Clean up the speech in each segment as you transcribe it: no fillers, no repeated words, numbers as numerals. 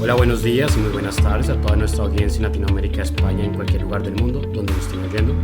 Hola, buenos días y muy buenas tardes a toda nuestra audiencia en Latinoamérica, España, en cualquier lugar del mundo donde nos estén oyendo.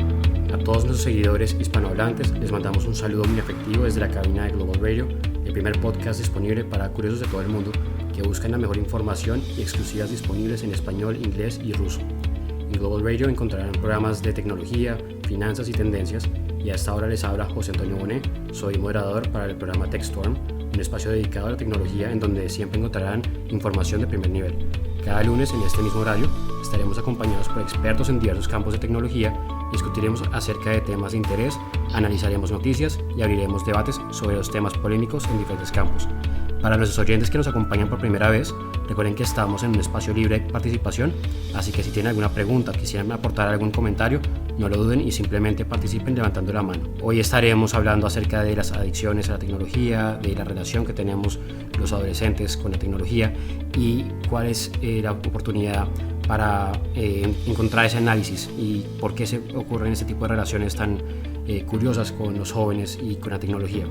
A todos nuestros seguidores hispanohablantes les mandamos un saludo muy afectivo desde la cabina de Global Radio, el primer podcast disponible para curiosos de todo el mundo que buscan la mejor información y exclusivas disponibles en español, inglés y ruso. En Global Radio encontrarán programas de tecnología, finanzas y tendencias, y a esta hora les habla José Antonio Bonet. Soy moderador para el programa TechStorm, un espacio dedicado a la tecnología en donde siempre encontrarán información de primer nivel. Cada lunes en este mismo horario estaremos acompañados por expertos en diversos campos de tecnología, discutiremos acerca de temas de interés, analizaremos noticias y abriremos debates sobre los temas polémicos en diferentes campos. Para los oyentes que nos acompañan por primera vez, recuerden que estamos en un espacio libre de participación, así que si tienen alguna pregunta o quisieran aportar algún comentario, no lo duden y simplemente participen levantando la mano. Hoy estaremos hablando acerca de las adicciones a la tecnología, de la relación que tenemos los adolescentes con la tecnología y cuál es la oportunidad para encontrar ese análisis y por qué se ocurren ese tipo de relaciones tan curiosas con los jóvenes y con la tecnología.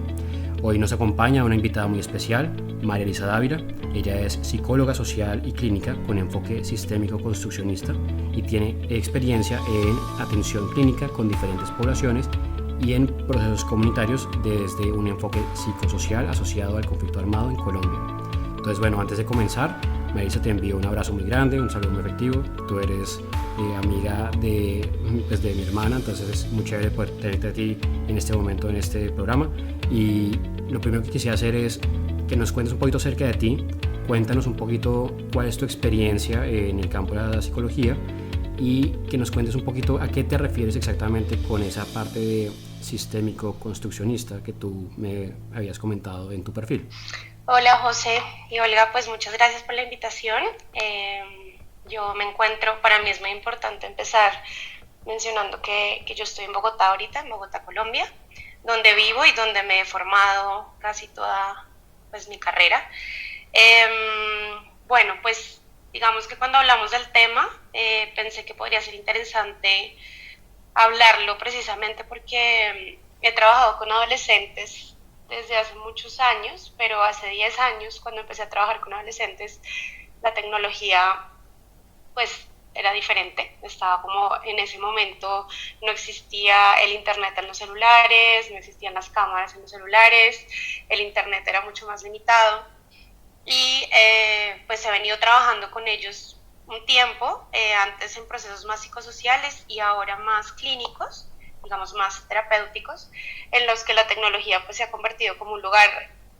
Hoy nos acompaña una invitada muy especial, María Elisa Dávila. Ella es psicóloga social y clínica con enfoque sistémico construccionista y tiene experiencia en atención clínica con diferentes poblaciones y en procesos comunitarios desde un enfoque psicosocial asociado al conflicto armado en Colombia. Entonces, bueno, antes de comenzar, María Elisa, te envío un abrazo muy grande, un saludo muy efectivo. Tú eres amiga de mi hermana, entonces es muy chévere poder tenerte a ti en este momento en este programa. Y lo primero que quisiera hacer es que nos cuentes un poquito acerca de ti. Cuéntanos un poquito cuál es tu experiencia en el campo de la psicología y que nos cuentes un poquito a qué te refieres exactamente con esa parte de sistémico construccionista que tú me habías comentado en tu perfil. Hola José y Olga, pues muchas gracias por la invitación. Yo me encuentro, para mí es muy importante empezar mencionando que yo estoy en Bogotá ahorita, en Bogotá, Colombia, donde vivo y donde me he formado casi toda pues, mi carrera. Bueno, pues digamos que cuando hablamos del tema, pensé que podría ser interesante hablarlo precisamente porque he trabajado con adolescentes desde hace muchos años, pero hace 10 años, cuando empecé a trabajar con adolescentes, la tecnología pues era diferente, estaba como en ese momento no existía el internet en los celulares, no existían las cámaras en los celulares, el internet era mucho más limitado y pues he venido trabajando con ellos un tiempo, antes en procesos más psicosociales y ahora más clínicos, digamos más terapéuticos, en los que la tecnología pues se ha convertido como un lugar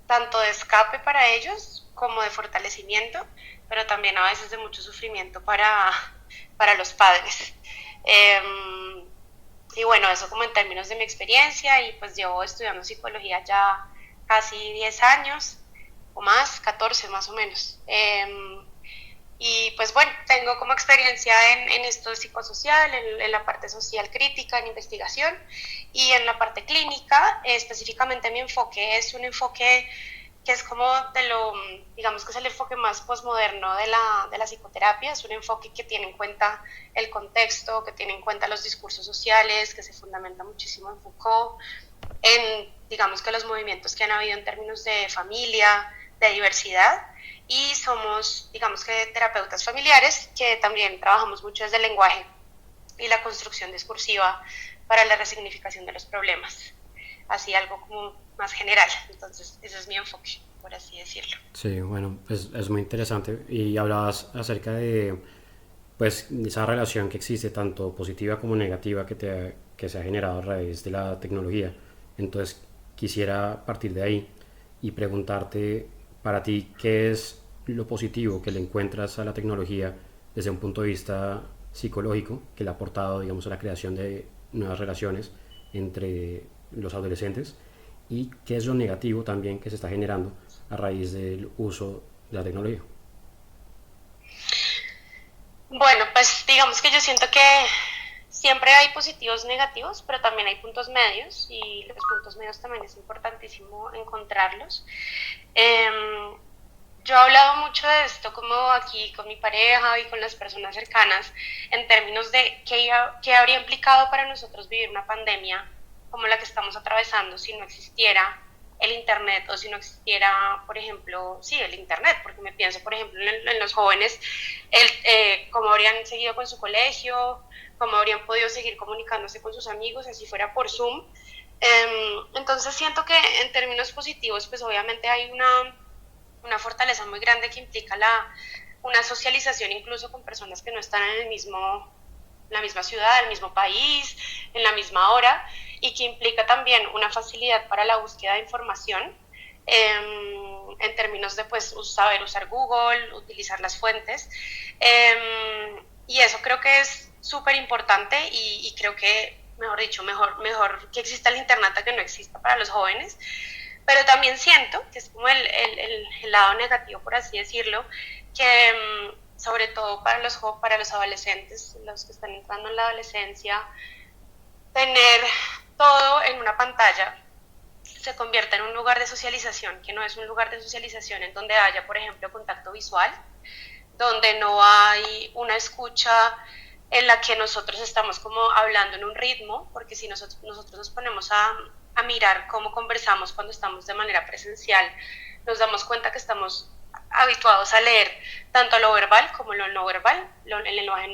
tanto de escape para ellos como de fortalecimiento, pero también a veces de mucho sufrimiento para los padres. Y bueno, eso como en términos de mi experiencia, y pues llevo estudiando psicología ya casi 10 años o más, 14 más o menos. Y pues bueno, tengo como experiencia en esto psicosocial, en la parte social crítica, en investigación y en la parte clínica. Específicamente mi enfoque es un enfoque que es como de lo, digamos que es el enfoque más postmoderno de la psicoterapia, es un enfoque que tiene en cuenta el contexto, que tiene en cuenta los discursos sociales, que se fundamenta muchísimo en Foucault, en digamos que los movimientos que han habido en términos de familia, de diversidad, y somos, digamos que terapeutas familiares que también trabajamos mucho desde el lenguaje y la construcción discursiva para la resignificación de los problemas. Así algo como más general, entonces ese es mi enfoque, por así decirlo. Sí, bueno, pues es muy interesante y hablabas acerca de pues esa relación que existe tanto positiva como negativa que se ha generado a raíz de la tecnología. Entonces quisiera partir de ahí y preguntarte para ti qué es lo positivo que le encuentras a la tecnología desde un punto de vista psicológico que le ha aportado, digamos, a la creación de nuevas relaciones entre los adolescentes y qué es lo negativo también que se está generando a raíz del uso de la tecnología. Bueno, pues digamos que yo siento que siempre hay positivos y negativos, pero también hay puntos medios y los puntos medios también es importantísimo encontrarlos. Eh, yo he hablado mucho de esto como aquí con mi pareja y con las personas cercanas en términos de qué habría implicado para nosotros vivir una pandemia como la que estamos atravesando si no existiera el Internet o si no existiera, por ejemplo, sí, el Internet, porque me pienso, por ejemplo, en los jóvenes, cómo habrían seguido con su colegio, cómo habrían podido seguir comunicándose con sus amigos, así fuera por Zoom. Entonces siento que en términos positivos, pues obviamente hay una fortaleza muy grande que implica una socialización incluso con personas que no están en la misma ciudad, el mismo país, en la misma hora, y que implica también una facilidad para la búsqueda de información, en términos de pues saber usar Google, utilizar las fuentes, y eso creo que es súper importante y creo que, mejor dicho, mejor que exista el Internet a que no exista para los jóvenes. Pero también siento, que es como el lado negativo, por así decirlo, que sobre todo para los adolescentes, los que están entrando en la adolescencia, tener todo en una pantalla se convierte en un lugar de socialización, que no es un lugar de socialización en donde haya, por ejemplo, contacto visual, donde no hay una escucha en la que nosotros estamos como hablando en un ritmo, porque si nosotros nos ponemos a mirar cómo conversamos cuando estamos de manera presencial, nos damos cuenta que estamos habituados a leer tanto lo verbal como lo no verbal. El lenguaje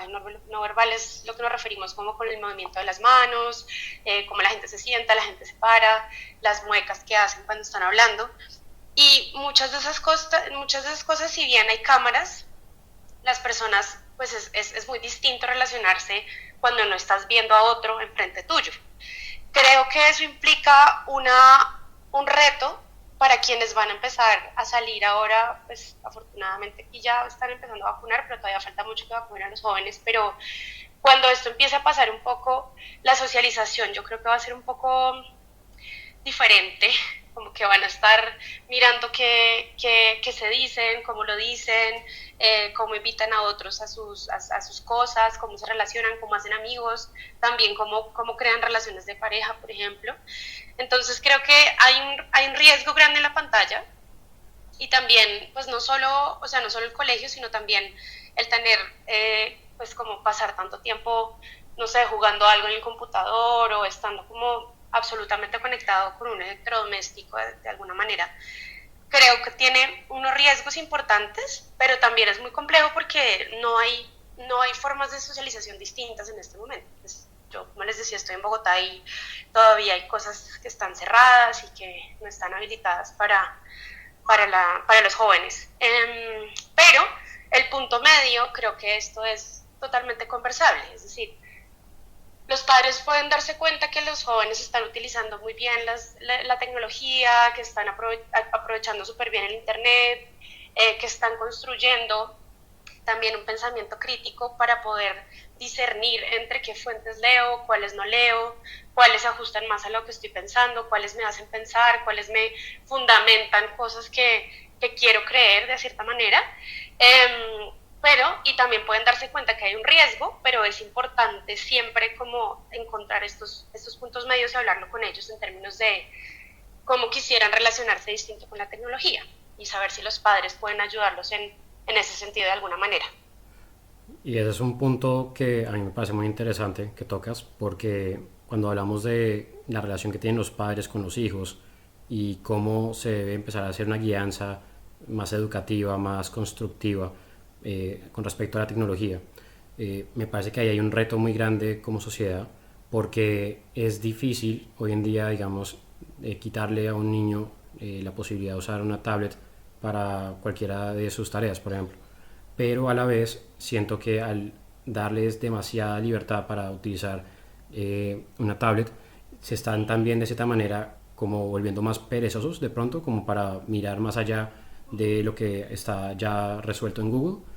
no verbal es lo que nos referimos como con el movimiento de las manos, cómo la gente se sienta, la gente se para, las muecas que hacen cuando están hablando. Y muchas de esas cosas, si bien hay cámaras, las personas, pues es muy distinto relacionarse cuando no estás viendo a otro enfrente tuyo. Creo que eso implica un reto para quienes van a empezar a salir ahora, pues afortunadamente aquí ya están empezando a vacunar, pero todavía falta mucho que vacunen a los jóvenes, pero cuando esto empiece a pasar un poco, la socialización yo creo que va a ser un poco diferente, como que van a estar mirando qué se dicen, cómo lo dicen, cómo invitan a otros a sus cosas, cómo se relacionan, cómo hacen amigos, también cómo crean relaciones de pareja, por ejemplo. Entonces creo que hay un riesgo grande en la pantalla y también, pues no solo el colegio, sino también el tener, pues como pasar tanto tiempo, no sé, jugando algo en el computador o estando como absolutamente conectado con un electrodoméstico de alguna manera. Creo que tiene unos riesgos importantes, pero también es muy complejo porque no hay formas de socialización distintas en este momento. Pues yo, como les decía, estoy en Bogotá y todavía hay cosas que están cerradas y que no están habilitadas para los jóvenes. Pero el punto medio, creo que esto es totalmente conversable, es decir, los padres pueden darse cuenta que los jóvenes están utilizando muy bien la tecnología, que están aprovechando súper bien el Internet, que están construyendo también un pensamiento crítico para poder discernir entre qué fuentes leo, cuáles no leo, cuáles se ajustan más a lo que estoy pensando, cuáles me hacen pensar, cuáles me fundamentan cosas que quiero creer de cierta manera. Y también pueden darse cuenta que hay un riesgo, pero es importante siempre como encontrar estos puntos medios y hablarlo con ellos en términos de cómo quisieran relacionarse distinto con la tecnología y saber si los padres pueden ayudarlos en ese sentido de alguna manera. Y ese es un punto que a mí me parece muy interesante que tocas, porque cuando hablamos de la relación que tienen los padres con los hijos y cómo se debe empezar a hacer una guianza más educativa, más constructiva, con respecto a la tecnología. Me parece que ahí hay un reto muy grande como sociedad, porque es difícil hoy en día, digamos, quitarle a un niño la posibilidad de usar una tablet para cualquiera de sus tareas, por ejemplo. Pero a la vez siento que al darles demasiada libertad para utilizar una tablet, se están también de cierta manera como volviendo más perezosos de pronto, como para mirar más allá de lo que está ya resuelto en Google.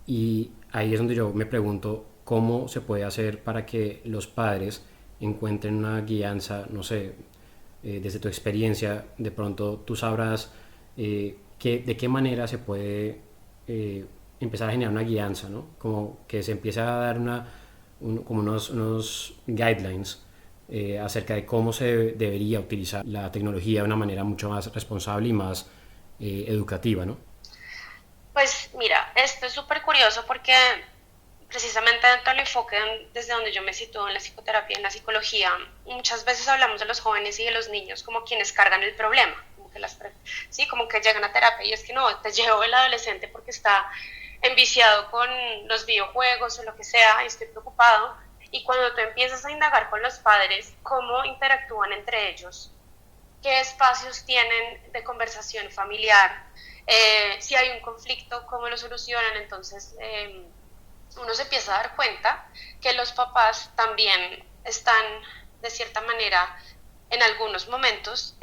Y ahí es donde yo me pregunto cómo se puede hacer para que los padres encuentren una guianza, no sé, desde tu experiencia, de pronto tú sabrás de qué manera se puede empezar a generar una guianza, ¿no? Como que se empiece a dar como unos guidelines acerca de cómo se debería utilizar la tecnología de una manera mucho más responsable y más educativa, ¿no? Pues mira, esto es súper curioso porque precisamente dentro del enfoque desde donde yo me sitúo en la psicoterapia y en la psicología, muchas veces hablamos de los jóvenes y de los niños como quienes cargan el problema, como que sí, como que llegan a terapia y es que no, te llevo el adolescente porque está enviciado con los videojuegos o lo que sea y estoy preocupado. Y cuando tú empiezas a indagar con los padres cómo interactúan entre ellos, qué espacios tienen de conversación familiar, si hay un conflicto, cómo lo solucionan, entonces uno se empieza a dar cuenta que los papás también están de cierta manera en algunos momentos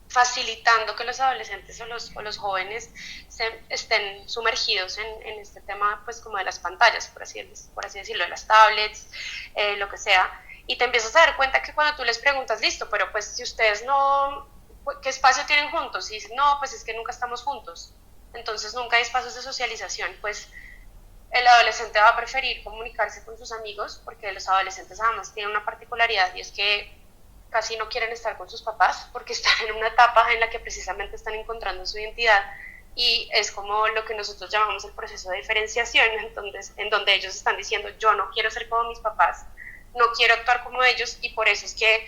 facilitando que los adolescentes o los jóvenes estén sumergidos en este tema pues como de las pantallas, por así decirlo, de las tablets, lo que sea, y te empiezas a dar cuenta que cuando tú les preguntas, listo, pero pues si ustedes no, ¿qué espacio tienen juntos? Y dicen, no, pues es que nunca estamos juntos, entonces nunca hay espacios de socialización, pues el adolescente va a preferir comunicarse con sus amigos, porque los adolescentes además tienen una particularidad y es que casi no quieren estar con sus papás porque están en una etapa en la que precisamente están encontrando su identidad y es como lo que nosotros llamamos el proceso de diferenciación, entonces, en donde ellos están diciendo yo no quiero ser como mis papás, no quiero actuar como ellos y por eso es que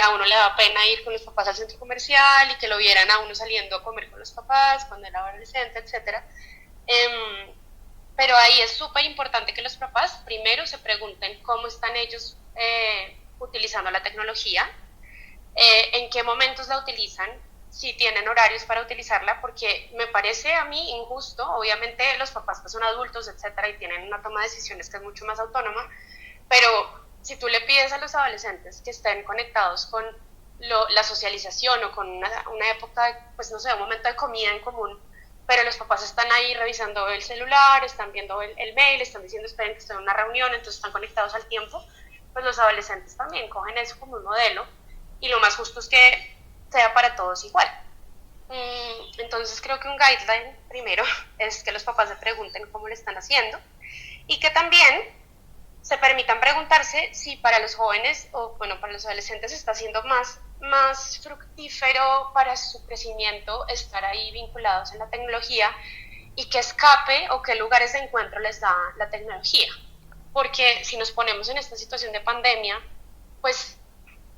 a uno le da pena ir con los papás al centro comercial y que lo vieran a uno saliendo a comer con los papás cuando era adolescente, etc. Pero ahí es súper importante que los papás primero se pregunten cómo están ellos utilizando la tecnología, en qué momentos la utilizan, si tienen horarios para utilizarla, porque me parece a mí injusto, obviamente los papás pues son adultos, etcétera, y tienen una toma de decisiones que es mucho más autónoma, pero si tú le pides a los adolescentes que estén conectados con la socialización o con una época, pues no sé, un momento de comida en común, pero los papás están ahí revisando el celular, están viendo el mail, están diciendo esperen que estoy en una reunión, entonces están conectados al tiempo, pues los adolescentes también cogen eso como un modelo y lo más justo es que sea para todos igual. Entonces creo que un guideline primero es que los papás se pregunten cómo lo están haciendo y que también se permitan preguntarse si para los jóvenes o bueno, para los adolescentes está siendo más fructífero para su crecimiento estar ahí vinculados en la tecnología y qué escape o qué lugares de encuentro les da la tecnología. Porque si nos ponemos en esta situación de pandemia, pues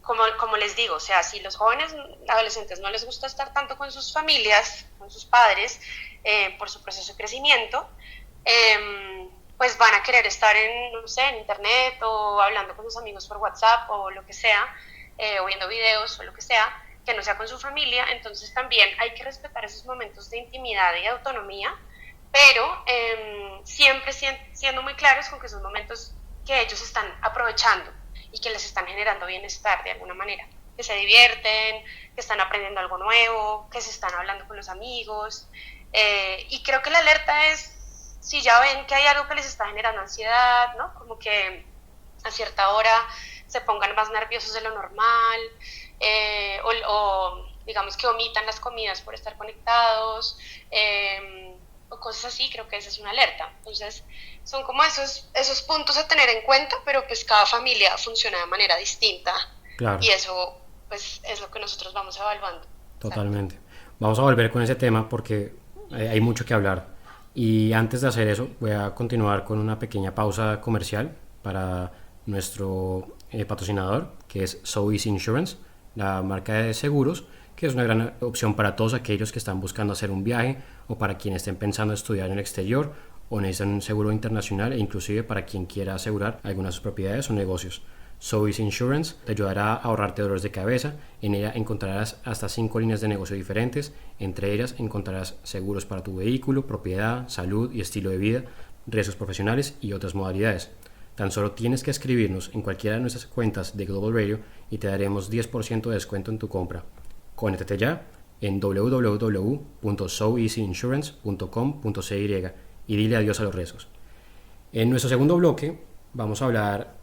como les digo, o sea, si los jóvenes adolescentes no les gusta estar tanto con sus familias, con sus padres, por su proceso de crecimiento, pues van a querer estar no sé, en internet o hablando con sus amigos por WhatsApp o lo que sea, o viendo videos o lo que sea, que no sea con su familia. Entonces también hay que respetar esos momentos de intimidad y autonomía, pero siempre siendo muy claros con que son momentos que ellos están aprovechando y que les están generando bienestar de alguna manera, que se divierten, que están aprendiendo algo nuevo, que se están hablando con los amigos, y creo que la alerta es si ya ven que hay algo que les está generando ansiedad, ¿no? Como que a cierta hora se pongan más nerviosos de lo normal, o digamos que omitan las comidas por estar conectados, o cosas así, creo que esa es una alerta. Entonces son como esos puntos a tener en cuenta, pero pues cada familia funciona de manera distinta. Claro. Y eso pues es lo que nosotros vamos evaluando. Totalmente. Vamos a volver con ese tema porque hay mucho que hablar. Y antes de hacer eso, voy a continuar con una pequeña pausa comercial para nuestro patrocinador, que es So Easy Insurance, la marca de seguros, que es una gran opción para todos aquellos que están buscando hacer un viaje o para quienes estén pensando estudiar en el exterior o necesitan un seguro internacional e inclusive para quien quiera asegurar algunas de sus propiedades o negocios. So Easy Insurance te ayudará a ahorrarte dolores de cabeza. En ella encontrarás hasta 5 líneas de negocio diferentes. Entre ellas encontrarás seguros para tu vehículo, propiedad, salud y estilo de vida, riesgos profesionales y otras modalidades. Tan solo tienes que escribirnos en cualquiera de nuestras cuentas de Global Radio y te daremos 10% de descuento en tu compra. Conéctate ya en www.soeasyinsurance.com.cy y dile adiós a los riesgos. En nuestro segundo bloque vamos a hablar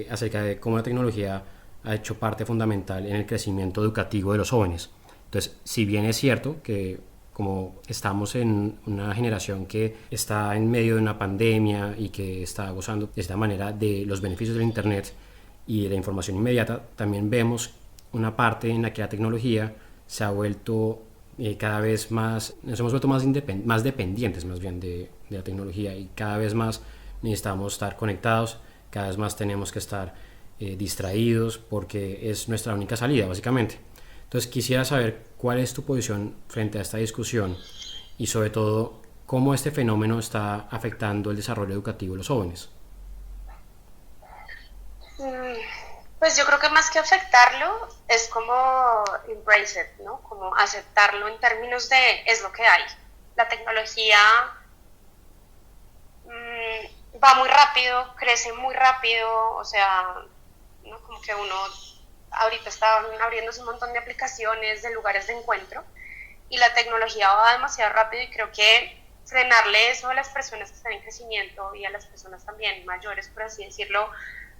acerca de cómo la tecnología ha hecho parte fundamental en el crecimiento educativo de los jóvenes. Entonces, si bien es cierto que como estamos en una generación que está en medio de una pandemia y que está gozando de esta manera de los beneficios del Internet y de la información inmediata, también vemos una parte en la que la tecnología se ha vuelto cada vez más, nos hemos vuelto más dependientes más bien de la tecnología, y cada vez más necesitamos estar conectados, cada vez más tenemos que estar distraídos porque es nuestra única salida básicamente. Entonces quisiera saber cuál es tu posición frente a esta discusión y sobre todo cómo este fenómeno está afectando el desarrollo educativo de los jóvenes. Pues yo creo que más que afectarlo es como embrace it, ¿no? Como aceptarlo en términos de es lo que hay. La tecnología va muy rápido, crece muy rápido, o sea, ¿no? Como que uno ahorita está abriéndose un montón de aplicaciones, de lugares de encuentro, y la tecnología va demasiado rápido, y creo que frenarle eso a las personas que están en crecimiento y a las personas también mayores, por así decirlo,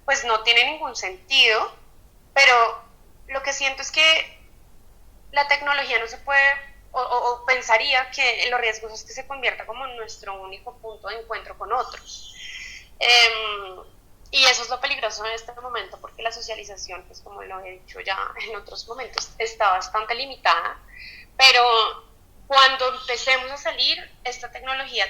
pues no tiene ningún sentido. Pero lo que siento es que la tecnología no se puede, o pensaría que los riesgos es que se convierta como nuestro único punto de encuentro con otros. Y eso es lo peligroso en este momento, porque la socialización, pues como lo he dicho ya en otros momentos, está bastante limitada. Pero cuando empecemos a salir, esta tecnología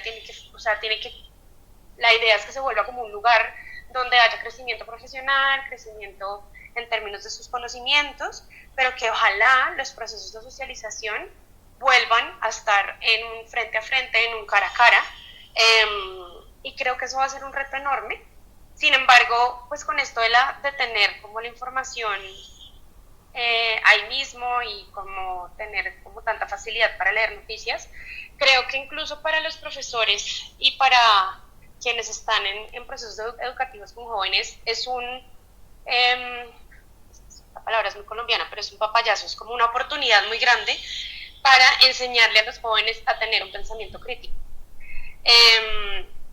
la idea es que se vuelva como un lugar donde haya crecimiento profesional, crecimiento en términos de sus conocimientos, pero que ojalá los procesos de socialización vuelvan a estar en un frente a frente, en un cara a cara, y creo que eso va a ser un reto enorme. Sin embargo, pues con esto de tener como la información ahí mismo, y como tener como tanta facilidad para leer noticias, creo que incluso para los profesores y para quienes están en procesos educativos con jóvenes es la palabra es muy colombiana, pero es un papayazo, es como una oportunidad muy grande para enseñarle a los jóvenes a tener un pensamiento crítico.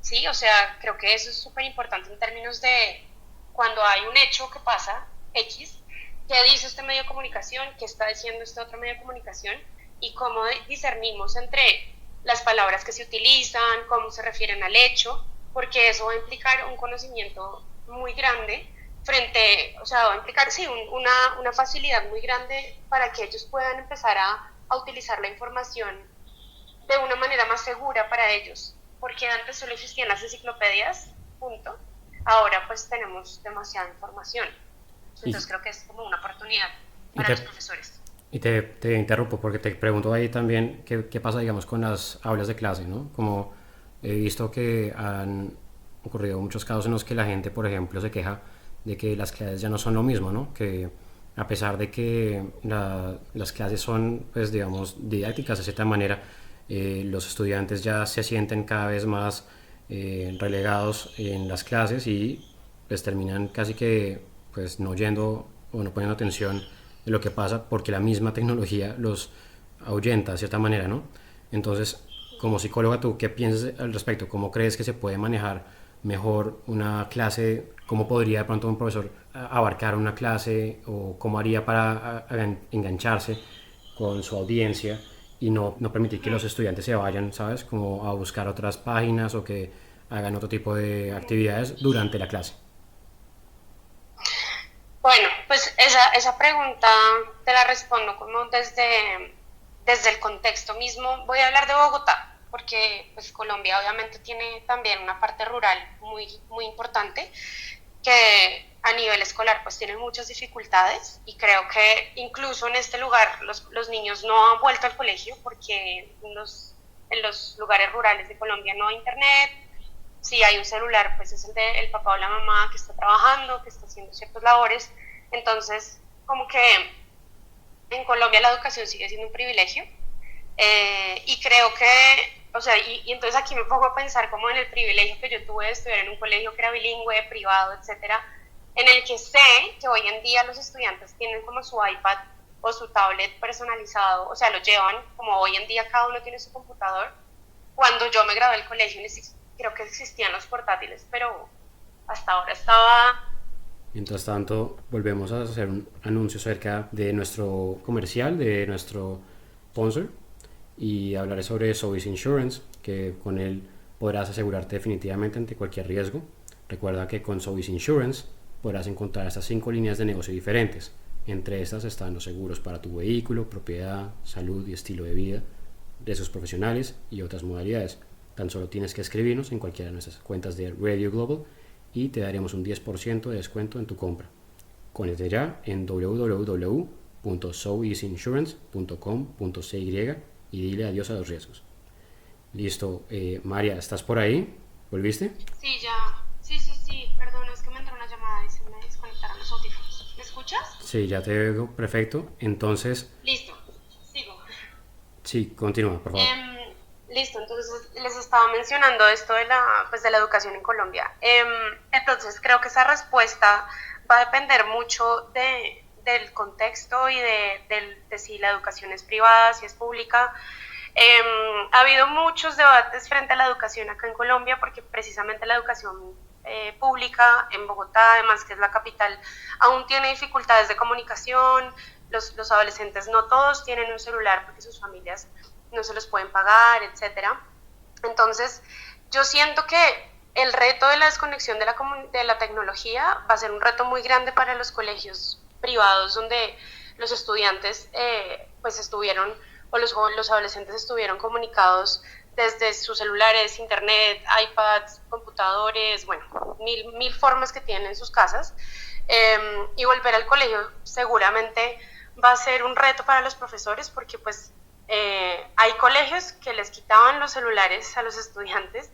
Sí, o sea, creo que eso es súper importante en términos de cuando hay un hecho que pasa, X, qué dice este medio de comunicación, qué está diciendo este otro medio de comunicación, y cómo discernimos entre las palabras que se utilizan, cómo se refieren al hecho, porque eso va a implicar un conocimiento muy grande o sea, va a implicar, sí, una facilidad muy grande para que ellos puedan empezar a utilizar la información de una manera más segura para ellos, porque antes solo existían las enciclopedias, punto. Ahora pues tenemos demasiada información, entonces creo que es como una oportunidad para los profesores. Y te interrumpo porque te pregunto ahí también qué pasa, digamos, con las aulas de clase, ¿no? Como he visto que han ocurrido muchos casos en los que la gente, por ejemplo, se queja de que las clases ya no son lo mismo, ¿no? Que a pesar de que las clases son, pues, digamos, didácticas de cierta manera, los estudiantes ya se sienten cada vez más relegados en las clases y pues terminan casi que pues no yendo o no poniendo atención de lo que pasa porque la misma tecnología los ahuyenta de cierta manera, ¿no? Entonces, como psicóloga, ¿tú qué piensas al respecto? ¿Cómo crees que se puede manejar mejor una clase? ¿Cómo podría de pronto un profesor abarcar una clase, o cómo haría para engancharse con su audiencia y no permitir que los estudiantes se vayan, ¿sabes? Como a buscar otras páginas o que hagan otro tipo de actividades durante la clase. Bueno, pues esa pregunta te la respondo como desde el contexto mismo. Voy a hablar de Bogotá, porque pues Colombia obviamente tiene también una parte rural muy, muy importante, que a nivel escolar pues tienen muchas dificultades, y creo que incluso en este lugar los niños no han vuelto al colegio porque en los lugares rurales de Colombia no hay internet. Si hay un celular, pues es el del papá o la mamá que está trabajando, que está haciendo ciertas labores. Entonces, como que en Colombia la educación sigue siendo un privilegio, y creo que, o sea, y entonces aquí me pongo a pensar como en el privilegio que yo tuve de estudiar en un colegio que era bilingüe, privado, etcétera, en el que sé que hoy en día los estudiantes tienen como su iPad o su tablet personalizado, o sea, lo llevan como hoy en día cada uno tiene su computador. Cuando yo me gradué del colegio creo que existían los portátiles, pero hasta ahora estaba... Mientras tanto, volvemos a hacer un anuncio acerca de nuestro comercial, de nuestro sponsor, y hablaré sobre Sobeys Insurance, que con él podrás asegurarte definitivamente ante cualquier riesgo. Recuerda que con Sobeys Insurance podrás encontrar estas 5 líneas de negocio diferentes: Entre estas están los seguros para tu vehículo, propiedad, salud y estilo de vida, riesgos profesionales y otras modalidades. Tan solo tienes que escribirnos en cualquiera de nuestras cuentas de Radio Global y te daremos un 10% de descuento en tu compra. Conéctate ya en www.soeasyinsurance.com.cy y dile adiós a los riesgos. Listo, María, ¿estás por ahí? ¿Volviste? Sí, ya. Sí. Perdón, es que me entró una llamada y se me desconectaron los audífonos. ¿Me escuchas? Sí, ya te oigo. Perfecto. Entonces, Listo. Sigo. sí, continúa, por favor. Listo, entonces les estaba mencionando esto de la educación en Colombia. Entonces creo que esa respuesta va a depender mucho del contexto y de si la educación es privada, si es pública. Ha habido muchos debates frente a la educación acá en Colombia porque precisamente la educación pública en Bogotá, además que es la capital, aún tiene dificultades de comunicación. Los adolescentes no todos tienen un celular porque sus familias no se los pueden pagar, etcétera. Entonces, yo siento que el reto de la desconexión de la tecnología va a ser un reto muy grande para los colegios privados donde los estudiantes pues estuvieron, o los adolescentes estuvieron comunicados desde sus celulares, internet, iPads, computadores, bueno, mil formas que tienen en sus casas. Y volver al colegio seguramente va a ser un reto para los profesores porque pues hay colegios que les quitaban los celulares a los estudiantes,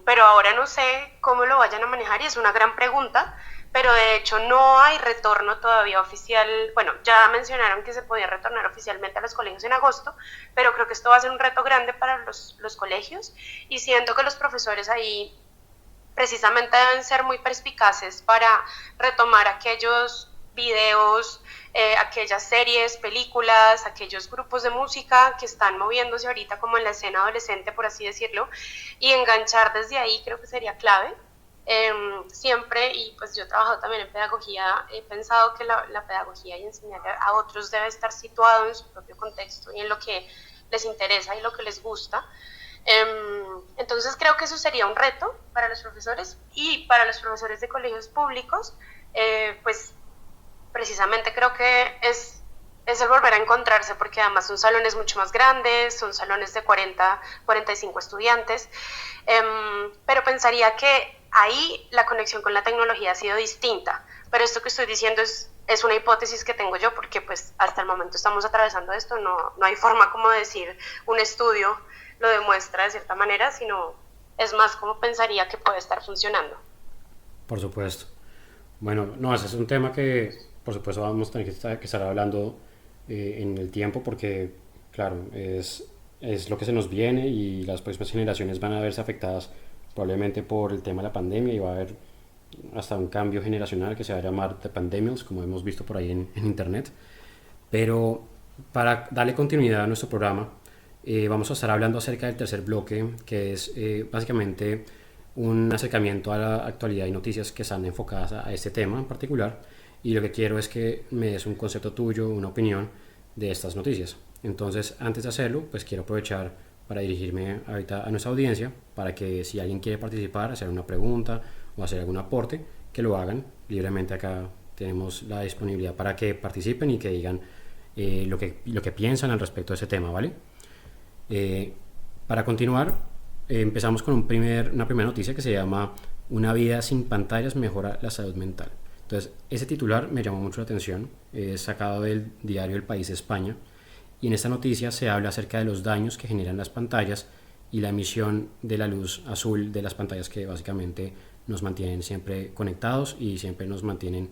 pero ahora no sé cómo lo vayan a manejar y es una gran pregunta, pero de hecho no hay retorno todavía oficial. Bueno, ya mencionaron que se podía retornar oficialmente a los colegios en agosto, pero creo que esto va a ser un reto grande para los colegios y siento que los profesores ahí precisamente deben ser muy perspicaces para retomar aquellos videos, aquellas series, películas, aquellos grupos de música que están moviéndose ahorita como en la escena adolescente, por así decirlo, y enganchar desde ahí creo que sería clave. Siempre, y pues yo he trabajado también en pedagogía, he pensado que la pedagogía y enseñar a otros debe estar situado en su propio contexto y en lo que les interesa y lo que les gusta. Entonces creo que eso sería un reto para los profesores y para los profesores de colegios públicos, pues precisamente creo que es el volver a encontrarse, porque además son salones mucho más grandes, son salones de 45 estudiantes, pero pensaría que ahí la conexión con la tecnología ha sido distinta, pero esto que estoy diciendo es una hipótesis que tengo yo, porque pues hasta el momento estamos atravesando esto, no hay forma como decir un estudio lo demuestra de cierta manera, sino es más como pensaría que puede estar funcionando. Por supuesto. Bueno, no, ese es un tema que, por supuesto, vamos a tener que estar hablando en el tiempo porque, claro, es lo que se nos viene y las próximas generaciones van a verse afectadas probablemente por el tema de la pandemia y va a haber hasta un cambio generacional que se va a llamar The Pandemials, como hemos visto por ahí en internet. Pero para darle continuidad a nuestro programa, vamos a estar hablando acerca del tercer bloque, que es básicamente un acercamiento a la actualidad y noticias que están enfocadas a este tema en particular, y lo que quiero es que me des un concepto tuyo, una opinión de estas noticias. Entonces, antes de hacerlo, pues quiero aprovechar para dirigirme ahorita a nuestra audiencia para que si alguien quiere participar, hacer una pregunta o hacer algún aporte, que lo hagan libremente. Acá tenemos la disponibilidad para que participen y que digan lo que piensan al respecto de ese tema, ¿vale? Para continuar, empezamos con una primera noticia que se llama "Una vida sin pantallas mejora la salud mental". Entonces, ese titular me llamó mucho la atención, es sacado del diario El País de España, y en esta noticia se habla acerca de los daños que generan las pantallas y la emisión de la luz azul de las pantallas, que básicamente nos mantienen siempre conectados y siempre nos mantienen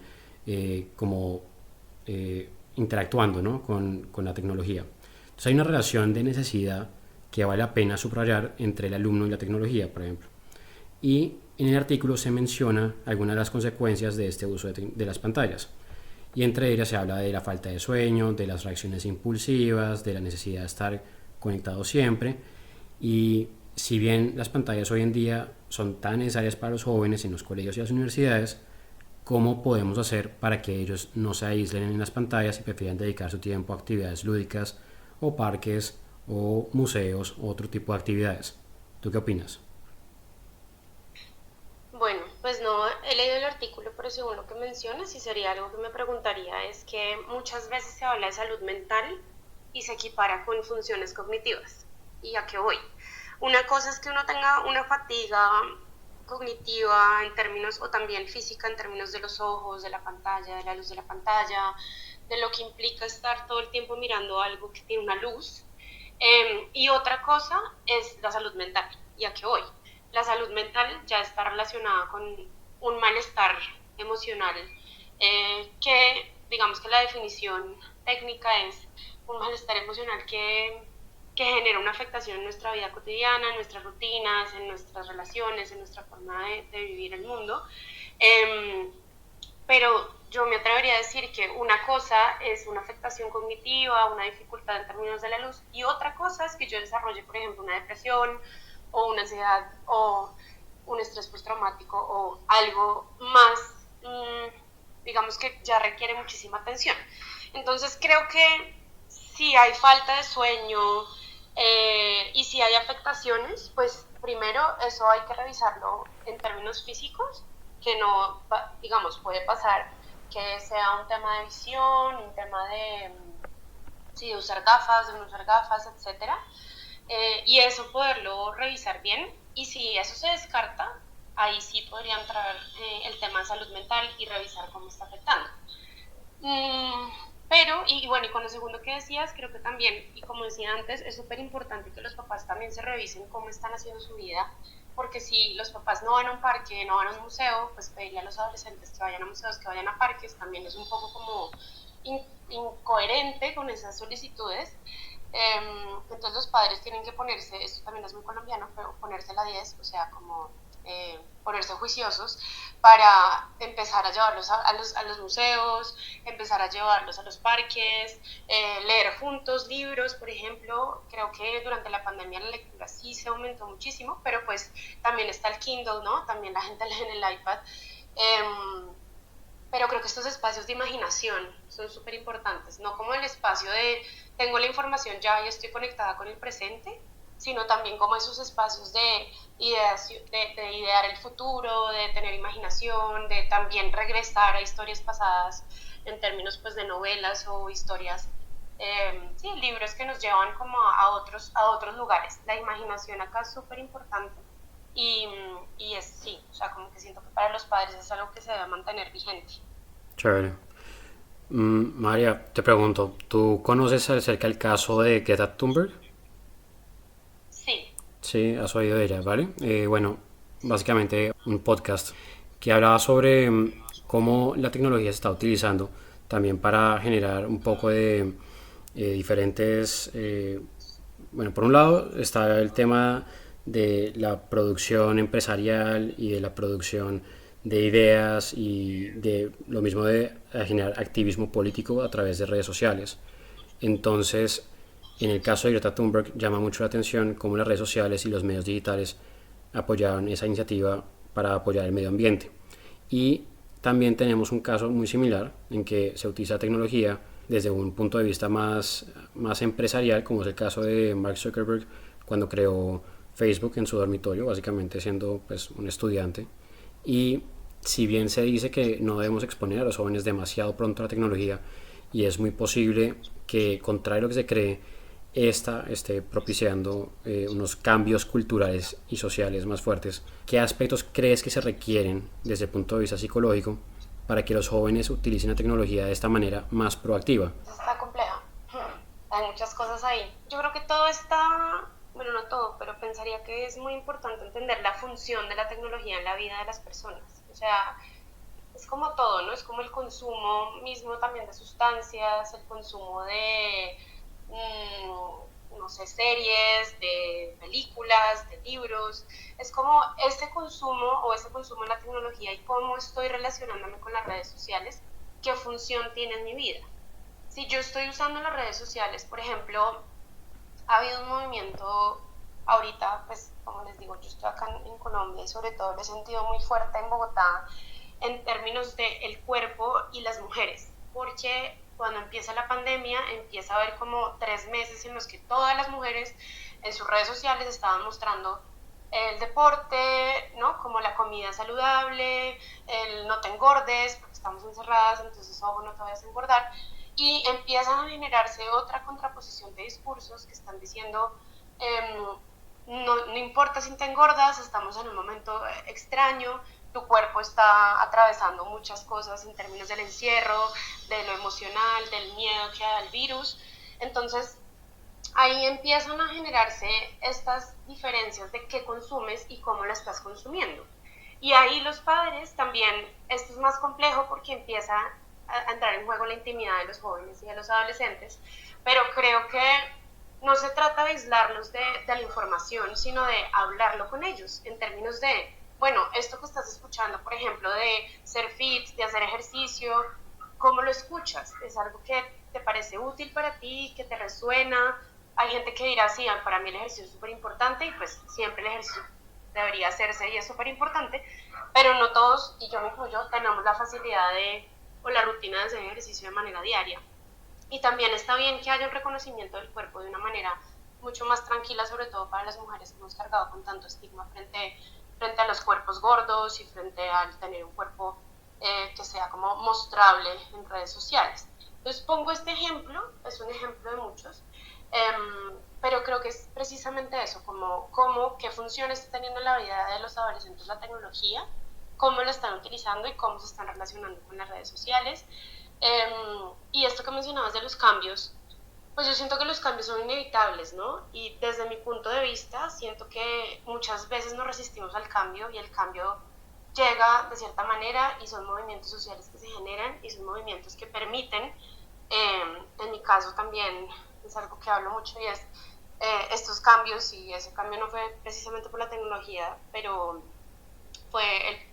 interactuando, ¿no?, con la tecnología. Entonces hay una relación de necesidad que vale la pena subrayar entre el alumno y la tecnología, por ejemplo. Y en el artículo se menciona algunas de las consecuencias de este uso de las pantallas. Y entre ellas se habla de la falta de sueño, de las reacciones impulsivas, de la necesidad de estar conectado siempre. Y si bien las pantallas hoy en día son tan necesarias para los jóvenes en los colegios y las universidades, ¿cómo podemos hacer para que ellos no se aíslen en las pantallas y prefieran dedicar su tiempo a actividades lúdicas o parques o museos o otro tipo de actividades? ¿Tú qué opinas? Bueno, pues Pues no he leído el artículo, pero según lo que mencionas, y sería algo que me preguntaría, es que muchas veces se habla de salud mental y se equipara con funciones cognitivas. ¿Y a qué voy? Una cosa es que uno tenga una fatiga cognitiva en términos, o también física en términos de los ojos, de la pantalla, de la luz de la pantalla, de lo que implica estar todo el tiempo mirando algo que tiene una luz. Y otra cosa es la salud mental. ¿Y a qué voy? La salud mental ya está relacionada con un malestar emocional, que digamos que la definición técnica es un malestar emocional que genera una afectación en nuestra vida cotidiana, en nuestras rutinas, en nuestras relaciones, en nuestra forma de vivir el mundo. Eh, pero yo me atrevería a decir que una cosa es una afectación cognitiva, una dificultad en términos de la luz, y otra cosa es que yo desarrolle, por ejemplo, una depresión o una ansiedad o un estrés postraumático o algo más, digamos que ya requiere muchísima atención. Entonces creo que si hay falta de sueño, y si hay afectaciones, pues primero eso hay que revisarlo en términos físicos, que no, digamos, puede pasar que sea un tema de visión, un tema de, sí, de usar gafas, de no usar gafas, etcétera, y eso poderlo revisar bien, y si eso se descarta, ahí sí podría entrar el tema de salud mental y revisar cómo está afectando. Mm, pero, y bueno, y con lo segundo que decías, creo que también, y como decía antes, es súper importante que los papás también se revisen cómo están haciendo su vida, porque si los papás no van a un parque, no van a un museo, pues pedirle a los adolescentes que vayan a museos, que vayan a parques, también es un poco como incoherente con esas solicitudes. Entonces los padres tienen que ponerse, esto también es muy colombiano, pero ponerse la 10, o sea, como ponerse juiciosos para empezar a llevarlos a los museos, empezar a llevarlos a los parques, leer juntos libros, por ejemplo. Creo que durante la pandemia la lectura sí se aumentó muchísimo, pero pues también está el Kindle, ¿no? También la gente lee en el iPad. Pero creo que estos espacios de imaginación son súper importantes, no como el espacio de tengo la información ya y estoy conectada con el presente, sino también como esos espacios de, de idear el futuro, de tener imaginación, de también regresar a historias pasadas en términos pues de novelas o historias, sí, libros que nos llevan como a otros lugares. La imaginación acá es súper importante y, y es, sí, o sea, como que siento que para los padres es algo que se debe mantener vigente. Chévere. María, te pregunto, ¿tú conoces acerca del caso de Greta Thunberg? Sí. Sí, has oído de ella, ¿vale? Bueno, básicamente un podcast que hablaba sobre cómo la tecnología se está utilizando también para generar un poco de diferentes... bueno, por un lado está el tema de la producción empresarial y de la producción de ideas y de lo mismo de generar activismo político a través de redes sociales. Entonces, en el caso de Greta Thunberg llama mucho la atención cómo las redes sociales y los medios digitales apoyaron esa iniciativa para apoyar el medio ambiente. Y también tenemos un caso muy similar en que se utiliza tecnología desde un punto de vista más empresarial, como es el caso de Mark Zuckerberg cuando creó Facebook en su dormitorio, básicamente siendo pues, un estudiante. Y si bien se dice que no debemos exponer a los jóvenes demasiado pronto a la tecnología, y es muy posible que, contrario a lo que se cree, esta esté propiciando unos cambios culturales y sociales más fuertes. ¿Qué aspectos crees que se requieren desde el punto de vista psicológico para que los jóvenes utilicen la tecnología de esta manera más proactiva? Está compleja. Hay muchas cosas ahí. Yo creo que todo está, bueno, no todo, pero pensaría que es muy importante entender la función de la tecnología en la vida de las personas. O sea, es como todo, ¿no? Es como el consumo mismo también de sustancias, el consumo de, no sé, series, de películas, de libros. Es como ese consumo o ese consumo en la tecnología y cómo estoy relacionándome con las redes sociales, qué función tiene en mi vida. Si yo estoy usando las redes sociales, por ejemplo, ha habido un movimiento ahorita, pues como les digo, yo estoy acá en Colombia y sobre todo lo he sentido muy fuerte en Bogotá en términos de el cuerpo y las mujeres, porque cuando empieza la pandemia empieza a haber como 3 meses en los que todas las mujeres en sus redes sociales estaban mostrando el deporte, ¿no? Como la comida saludable, el no te engordes, porque estamos encerradas, entonces, ojo, no te vayas a engordar. Y empiezan a generarse otra contraposición de discursos que están diciendo, no importa si te engordas, estamos en un momento extraño, tu cuerpo está atravesando muchas cosas en términos del encierro, de lo emocional, del miedo que da el virus. Entonces, ahí empiezan a generarse estas diferencias de qué consumes y cómo lo estás consumiendo. Y ahí los padres también, esto es más complejo porque empieza a entrar en juego la intimidad de los jóvenes y de los adolescentes, pero creo que no se trata de aislarlos de la información, sino de hablarlo con ellos en términos de, bueno, esto que estás escuchando, por ejemplo, de ser fit, de hacer ejercicio, ¿cómo lo escuchas? ¿Es algo que te parece útil para ti, que te resuena? Hay gente que dirá, sí, para mí el ejercicio es súper importante y pues siempre el ejercicio debería hacerse y es súper importante, pero no todos, y yo me incluyo, tenemos la facilidad de, o la rutina de hacer ejercicio de manera diaria. Y también está bien que haya un reconocimiento del cuerpo de una manera mucho más tranquila, sobre todo para las mujeres que hemos cargado con tanto estigma frente a los cuerpos gordos y frente al tener un cuerpo que sea como mostrable en redes sociales. Entonces pongo este ejemplo, es un ejemplo de muchos, pero creo que es precisamente eso, como qué función está teniendo en la vida de los adolescentes la tecnología, cómo la están utilizando y cómo se están relacionando con las redes sociales. Y esto que mencionabas de los cambios, pues yo siento que los cambios son inevitables, ¿no? Y desde mi punto de vista, siento que muchas veces nos resistimos al cambio y el cambio llega de cierta manera y son movimientos sociales que se generan y son movimientos que permiten, en mi caso también es algo que hablo mucho y es estos cambios, y ese cambio no fue precisamente por la tecnología, pero fue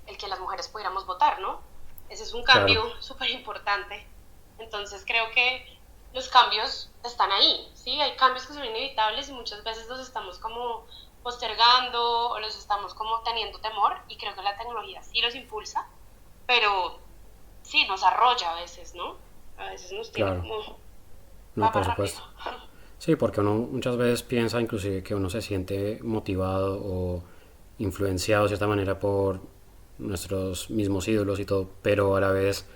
el que las mujeres pudiéramos votar, ¿no? Ese es un Claro. cambio súper importante. Entonces creo que los cambios están ahí, ¿sí? Hay cambios que son inevitables y muchas veces los estamos como postergando o los estamos como teniendo temor, y creo que la tecnología sí los impulsa, pero sí nos arrolla a veces, ¿no? A veces nos tiene Claro, como, no, va por más rápido. supuesto. Sí, porque uno muchas veces piensa inclusive que uno se siente motivado o influenciado de cierta manera por nuestros mismos ídolos y todo, pero a la vez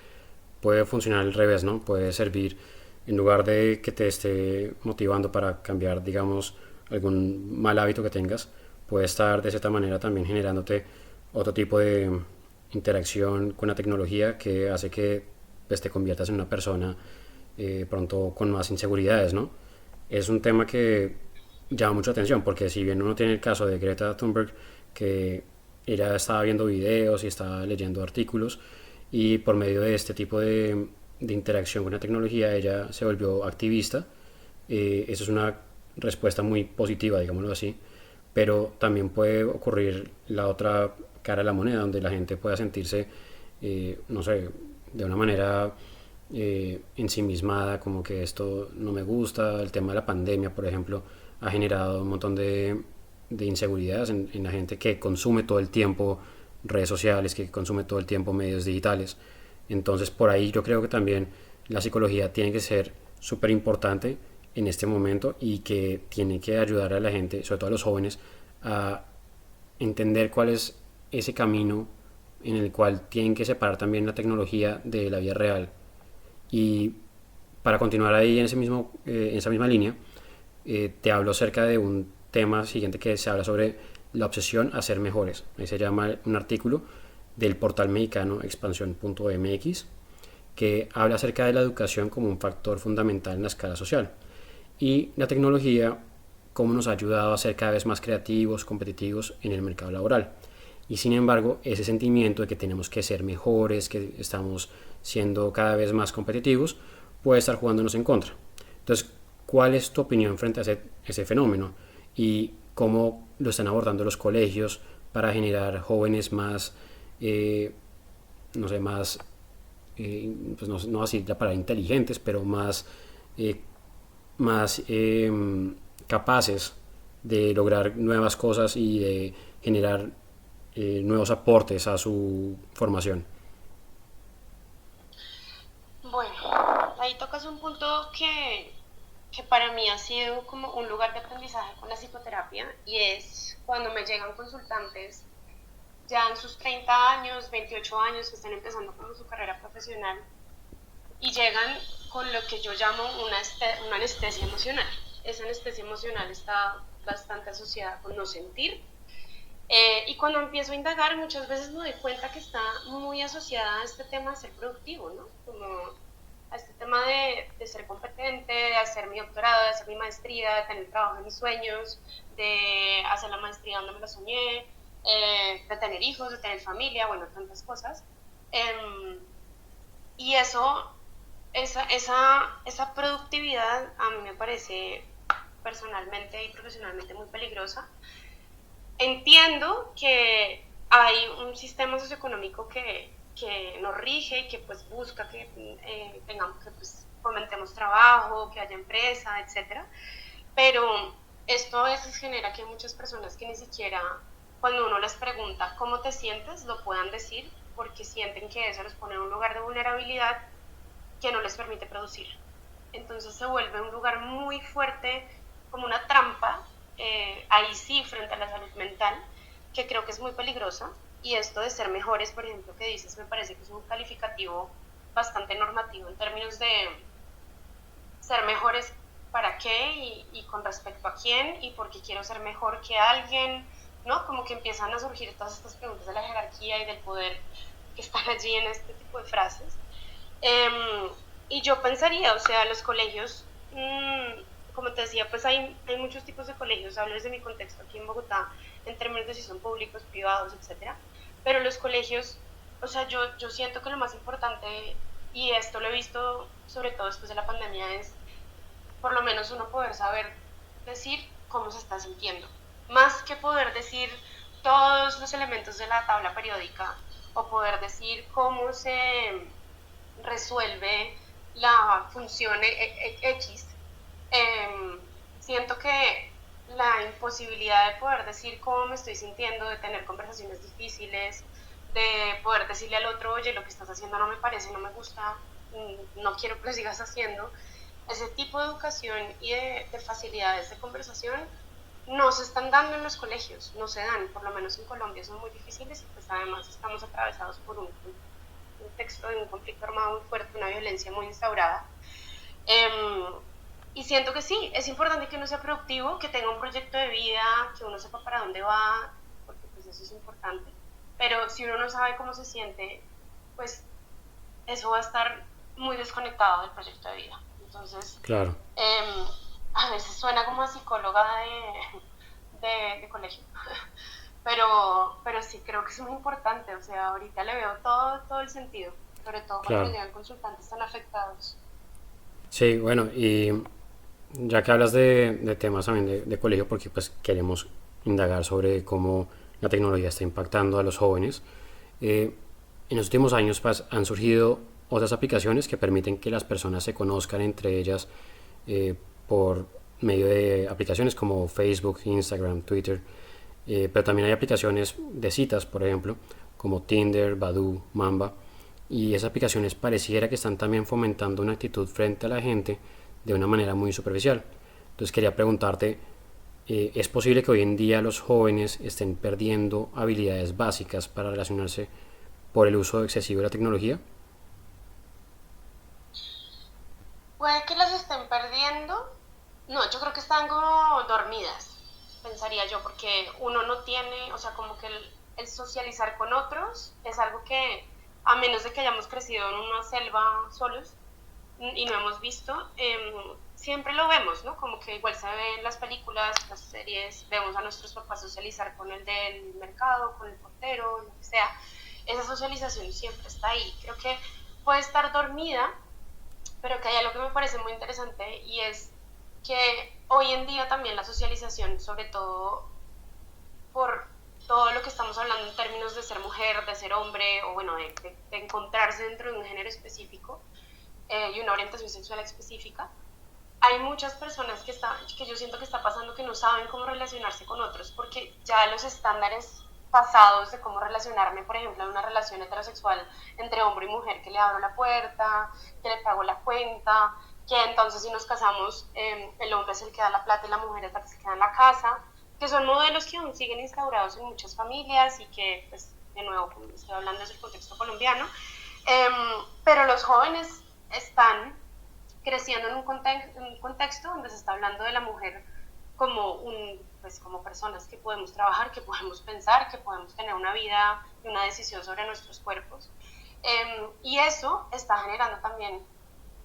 puede funcionar al revés, ¿no? Puede servir, en lugar de que te esté motivando para cambiar, digamos, algún mal hábito que tengas, puede estar de cierta manera también generándote otro tipo de interacción con la tecnología que hace que pues, te conviertas en una persona pronto con más inseguridades, ¿no? Es un tema que llama mucha atención porque si bien uno tiene el caso de Greta Thunberg, que ella estaba viendo videos y estaba leyendo artículos y por medio de este tipo de interacción con la tecnología ella se volvió activista. Eso es una respuesta muy positiva, digámoslo así, pero también puede ocurrir la otra cara de la moneda donde la gente pueda sentirse, no sé, de una manera ensimismada, como que esto no me gusta. El tema de la pandemia, por ejemplo, ha generado un montón de inseguridades en la gente que consume todo el tiempo redes sociales, que consume todo el tiempo medios digitales. Entonces, por ahí yo creo que también la psicología tiene que ser súper importante en este momento y que tiene que ayudar a la gente, sobre todo a los jóvenes, a entender cuál es ese camino en el cual tienen que separar también la tecnología de la vida real. Y para continuar ahí en esa misma línea, te hablo acerca de un tema siguiente que se habla sobre la obsesión a ser mejores. Ahí se llama un artículo del portal mexicano expansión.mx que habla acerca de la educación como un factor fundamental en la escala social y la tecnología cómo nos ha ayudado a ser cada vez más creativos, competitivos en el mercado laboral. Y sin embargo, ese sentimiento de que tenemos que ser mejores, que estamos siendo cada vez más competitivos, puede estar jugándonos en contra. Entonces, ¿cuál es tu opinión frente a ese fenómeno? Y cómo lo están abordando los colegios para generar jóvenes más, no sé, más, pues no así la palabra inteligentes, pero eh, más capaces de lograr nuevas cosas y de generar nuevos aportes a su formación. Bueno, ahí tocas un punto que que para mí ha sido como un lugar de aprendizaje con la psicoterapia, y es cuando me llegan consultantes ya en sus 30 años, 28 años, que están empezando como su carrera profesional y llegan con lo que yo llamo una anestesia emocional. Esa anestesia emocional está bastante asociada con no sentir. Y cuando empiezo a indagar, muchas veces me doy cuenta que está muy asociada a este tema de ser productivo, ¿no? Como a este tema de ser competente, de hacer mi doctorado, de hacer mi maestría, de tener el trabajo de mis sueños, de hacer la maestría donde me la soñé, de tener hijos, de tener familia, bueno, tantas cosas. Y esa productividad a mí me parece personalmente y profesionalmente muy peligrosa. Entiendo que hay un sistema socioeconómico que nos rige y que pues busca que tengamos que pues, fomentemos trabajo, que haya empresa, etcétera, pero esto a veces genera que hay muchas personas que ni siquiera cuando uno les pregunta cómo te sientes lo puedan decir porque sienten que eso los pone en un lugar de vulnerabilidad que no les permite producir. Entonces se vuelve un lugar muy fuerte, como una trampa, ahí sí, frente a la salud mental, que creo que es muy peligrosa. Y esto de ser mejores, por ejemplo, que dices, me parece que es un calificativo bastante normativo en términos de ser mejores para qué y con respecto a quién y por qué quiero ser mejor que alguien, ¿no? Como que empiezan a surgir todas estas preguntas de la jerarquía y del poder que están allí en este tipo de frases. Y yo pensaría, o sea, los colegios, como te decía, pues hay muchos tipos de colegios, hablo desde mi contexto aquí en Bogotá, en términos de si son públicos, privados, etcétera, pero los colegios, o sea, yo siento que lo más importante, y esto lo he visto sobre todo después de la pandemia, es por lo menos uno poder saber decir cómo se está sintiendo, más que poder decir todos los elementos de la tabla periódica o poder decir cómo se resuelve la función X. eh, Siento que la imposibilidad de poder decir cómo me estoy sintiendo, de tener conversaciones difíciles, de poder decirle al otro, oye, lo que estás haciendo no me parece, no me gusta, no quiero que lo sigas haciendo, ese tipo de educación y de facilidades de conversación no se están dando en los colegios, no se dan, por lo menos en Colombia son muy difíciles y pues además estamos atravesados por un contexto de un conflicto armado muy fuerte, una violencia muy instaurada. Eh, y siento que sí, es importante que uno sea productivo, que tenga un proyecto de vida, que uno sepa para dónde va, porque pues eso es importante. Pero si uno no sabe cómo se siente, pues eso va a estar muy desconectado del proyecto de vida. Entonces, Claro. a veces suena como a psicóloga de colegio, pero sí creo que es muy importante, o sea, ahorita le veo todo el sentido, sobre todo cuando nos Claro. llegan consultantes tan afectados. Sí, bueno, y ya que hablas de temas también de colegio, porque pues queremos indagar sobre cómo la tecnología está impactando a los jóvenes, en los últimos años pues, han surgido otras aplicaciones que permiten que las personas se conozcan entre ellas por medio de aplicaciones como Facebook, Instagram, Twitter, pero también hay aplicaciones de citas, por ejemplo, como Tinder, Badoo, Mamba, y esas aplicaciones pareciera que están también fomentando una actitud frente a la gente de una manera muy superficial. Entonces quería preguntarte, ¿es posible que hoy en día los jóvenes estén perdiendo habilidades básicas para relacionarse por el uso excesivo de la tecnología? Puede que las estén perdiendo. No, yo creo que están como dormidas, pensaría yo, porque uno no tiene, o sea, como que el socializar con otros es algo que, a menos de que hayamos crecido en una selva solos y no hemos visto, siempre lo vemos, ¿no? Como que igual se ve en las películas, las series, vemos a nuestros papás socializar con el del mercado, con el portero, lo que sea. Esa socialización siempre está ahí. Creo que puede estar dormida, pero que hay algo que me parece muy interesante y es que hoy en día también la socialización, sobre todo por todo lo que estamos hablando en términos de ser mujer, de ser hombre, o bueno, de encontrarse dentro de un género específico y una orientación sexual específica, hay muchas personas que yo siento que está pasando que no saben cómo relacionarse con otros, porque ya los estándares pasados de cómo relacionarme, por ejemplo, en una relación heterosexual entre hombre y mujer, que le abro la puerta, que le pago la cuenta, que entonces si nos casamos, el hombre es el que da la plata y la mujer es la que se queda en la casa, que son modelos que aún siguen instaurados en muchas familias y que, pues, de nuevo, como estoy hablando desde el contexto colombiano, pero los jóvenes están creciendo en un contexto donde se está hablando de la mujer como pues como personas que podemos trabajar, que podemos pensar, que podemos tener una vida y una decisión sobre nuestros cuerpos. Y eso está generando también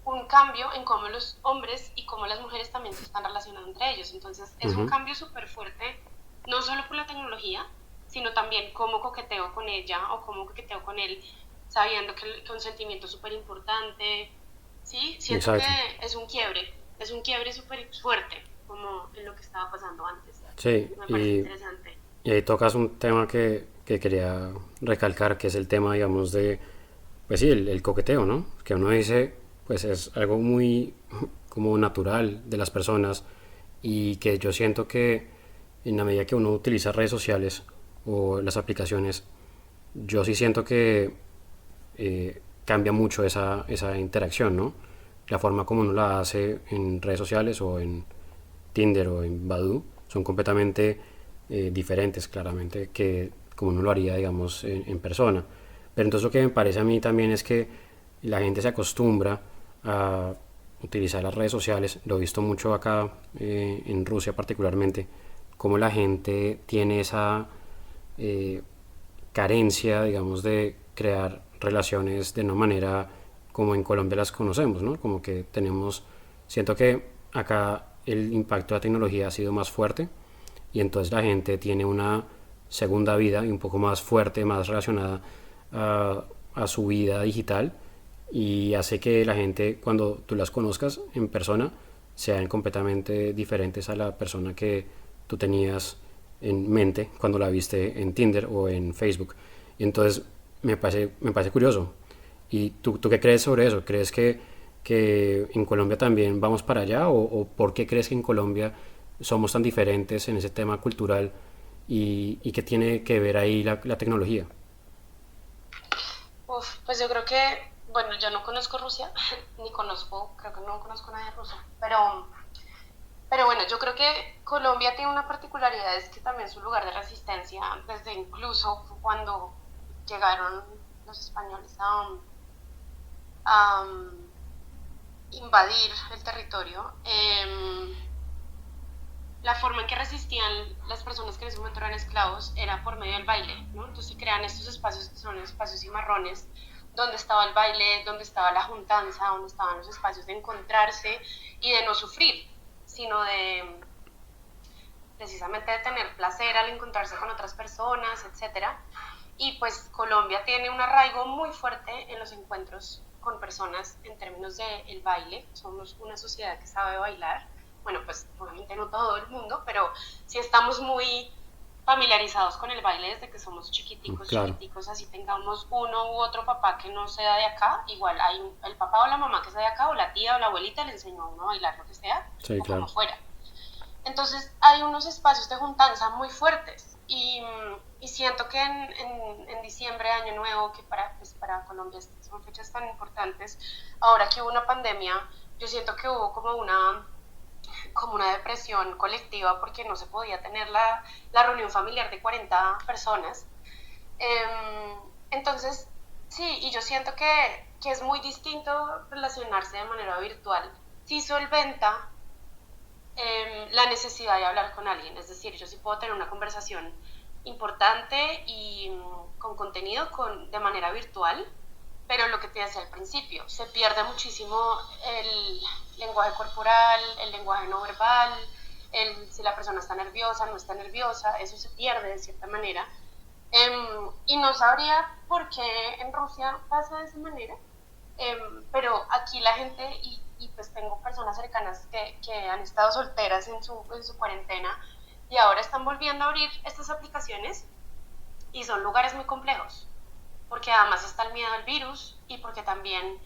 un cambio en cómo los hombres y cómo las mujeres también se están relacionando entre ellos. Entonces es un cambio súper fuerte, no solo por la tecnología, sino también cómo coqueteo con ella o cómo coqueteo con él, sabiendo que el consentimiento es súper importante. Sí, siento Exacto. que es un quiebre súper fuerte, como en lo que estaba pasando antes. Sí, Me parece interesante. y ahí tocas un tema que quería recalcar, que es el tema, digamos, de, pues sí, el coqueteo, ¿no? Que uno dice, pues es algo muy como natural de las personas y que yo siento que en la medida que uno utiliza redes sociales o las aplicaciones, yo sí siento que cambia mucho esa interacción, ¿no? La forma como uno la hace en redes sociales o en Tinder o en Badoo son completamente diferentes, claramente, que como uno lo haría, digamos, en persona. Pero entonces lo que me parece a mí también es que la gente se acostumbra a utilizar las redes sociales, lo he visto mucho acá en Rusia particularmente, como la gente tiene esa eh, carencia, digamos, de crear relaciones de una manera como en Colombia las conocemos, ¿no? Como que tenemos, siento que acá el impacto de la tecnología ha sido más fuerte y entonces la gente tiene una segunda vida y un poco más fuerte, más relacionada a su vida digital y hace que la gente cuando tú las conozcas en persona sean completamente diferentes a la persona que tú tenías en mente cuando la viste en Tinder o en Facebook. Y entonces me parece curioso. ¿Y tú qué crees sobre eso? ¿Crees que en Colombia también vamos para allá? O por qué crees que en Colombia somos tan diferentes en ese tema cultural? Y qué tiene que ver ahí la tecnología? Uf, pues yo creo que, bueno, yo no conozco Rusia, ni conozco, creo que no conozco a nadie de Rusia, pero bueno, yo creo que Colombia tiene una particularidad, es que también su lugar de resistencia, desde incluso cuando llegaron los españoles a invadir el territorio, la forma en que resistían las personas que en ese momento eran esclavos era por medio del baile, ¿no? Entonces se crean estos espacios que son espacios cimarrones, donde estaba el baile, donde estaba la juntanza, donde estaban los espacios de encontrarse y de no sufrir, sino de precisamente de tener placer al encontrarse con otras personas, etcétera. Y pues Colombia tiene un arraigo muy fuerte en los encuentros con personas en términos del baile. Somos una sociedad que sabe bailar. Bueno, pues obviamente no todo el mundo, pero sí estamos muy familiarizados con el baile desde que somos chiquiticos, Claro, chiquiticos, así tengamos uno u otro papá que no sea de acá, igual hay el papá o la mamá que sea de acá, o la tía o la abuelita le enseñó a uno a bailar lo que sea, sí, o como claro. fuera. Entonces hay unos espacios de juntanza muy fuertes y siento que en diciembre, Año Nuevo, que pues, para Colombia son fechas tan importantes, ahora que hubo una pandemia, yo siento que hubo como una depresión colectiva porque no se podía tener la reunión familiar de 40 personas. Entonces, sí, y yo siento que es muy distinto relacionarse de manera virtual. Sí solventa la necesidad de hablar con alguien. Es decir, yo sí puedo tener una conversación importante y con contenido de manera virtual, pero lo que te decía al principio, se pierde muchísimo el lenguaje corporal, el lenguaje no verbal, si la persona está nerviosa, no está nerviosa, eso se pierde de cierta manera. Y no sabría por qué en Rusia pasa de esa manera, pero aquí la gente, y pues tengo personas cercanas que han estado solteras en su cuarentena y ahora están volviendo a abrir estas aplicaciones y son lugares muy complejos, porque además está el miedo al virus y porque también,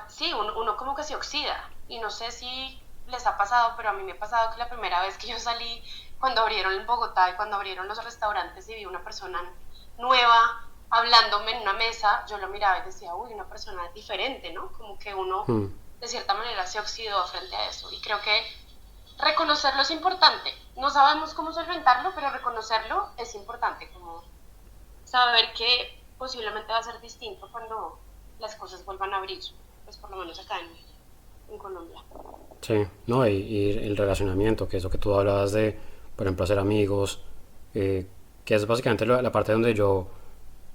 sí, uno como que se oxida y no sé si les ha pasado, pero a mí me ha pasado que la primera vez que yo salí, cuando abrieron en Bogotá y cuando abrieron los restaurantes y vi una persona nueva hablándome en una mesa, yo lo miraba y decía, uy, una persona diferente, ¿no? Como que uno de cierta manera se oxidó frente a eso. Y creo que reconocerlo es importante. No sabemos cómo solventarlo, pero reconocerlo es importante, como saber que posiblemente va a ser distinto cuando las cosas vuelvan a abrir, pues por lo menos acá en Colombia. Sí, no, y el relacionamiento, que es lo que tú hablabas de, por ejemplo, hacer amigos, que es básicamente la parte donde yo,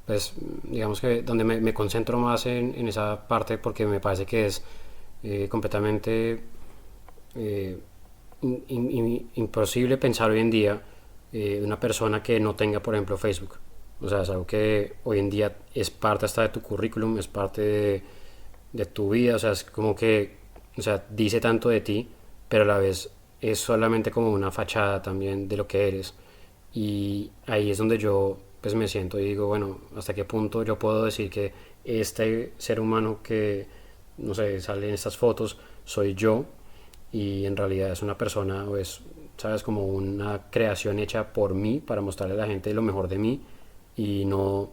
pues, digamos que donde me concentro más en esa parte porque me parece que es completamente eh, imposible pensar hoy en día una persona que no tenga, por ejemplo, Facebook. O sea, es algo que hoy en día es parte hasta de tu currículum, es parte de tu vida, o sea, es como que, o sea, dice tanto de ti, pero a la vez es solamente como una fachada también de lo que eres. Y ahí es donde yo pues me siento y digo, bueno, hasta qué punto yo puedo decir que este ser humano que, no sé, sale en estas fotos, soy yo y en realidad es una persona o es, sabes, como una creación hecha por mí para mostrarle a la gente lo mejor de mí y no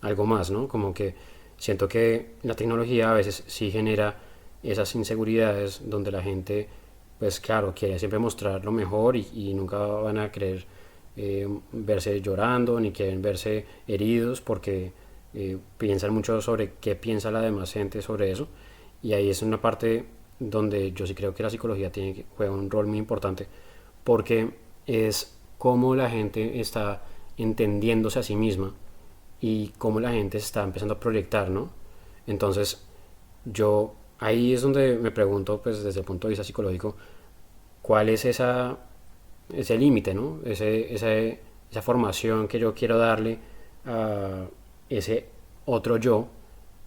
algo más, ¿no? Como que siento que la tecnología a veces sí genera esas inseguridades donde la gente, pues claro, quiere siempre mostrar lo mejor y nunca van a querer verse llorando ni quieren verse heridos porque piensan mucho sobre qué piensa la demás gente sobre eso y ahí es una parte donde yo sí creo que la psicología juega un rol muy importante porque es cómo la gente está entendiéndose a sí misma y cómo la gente está empezando a proyectar, ¿no? Entonces, yo ahí es donde me pregunto, pues desde el punto de vista psicológico, cuál es ese límite, ¿no? Esa formación que yo quiero darle a ese otro yo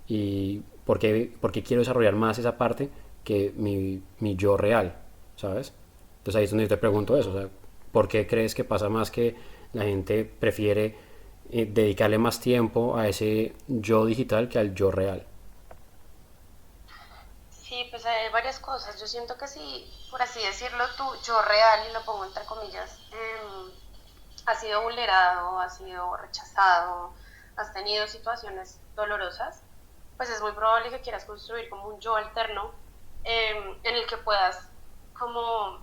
y por qué quiero desarrollar más esa parte que mi yo real, ¿sabes? Entonces ahí es donde yo te pregunto eso, o sea, ¿por qué crees que pasa más que la gente prefiere dedicarle más tiempo a ese yo digital que al yo real? Sí, pues hay varias cosas. Yo siento que si, por así decirlo, tu yo real, y lo pongo entre comillas, ha sido vulnerado, ha sido rechazado, has tenido situaciones dolorosas, pues es muy probable que quieras construir como un yo alterno en el que puedas como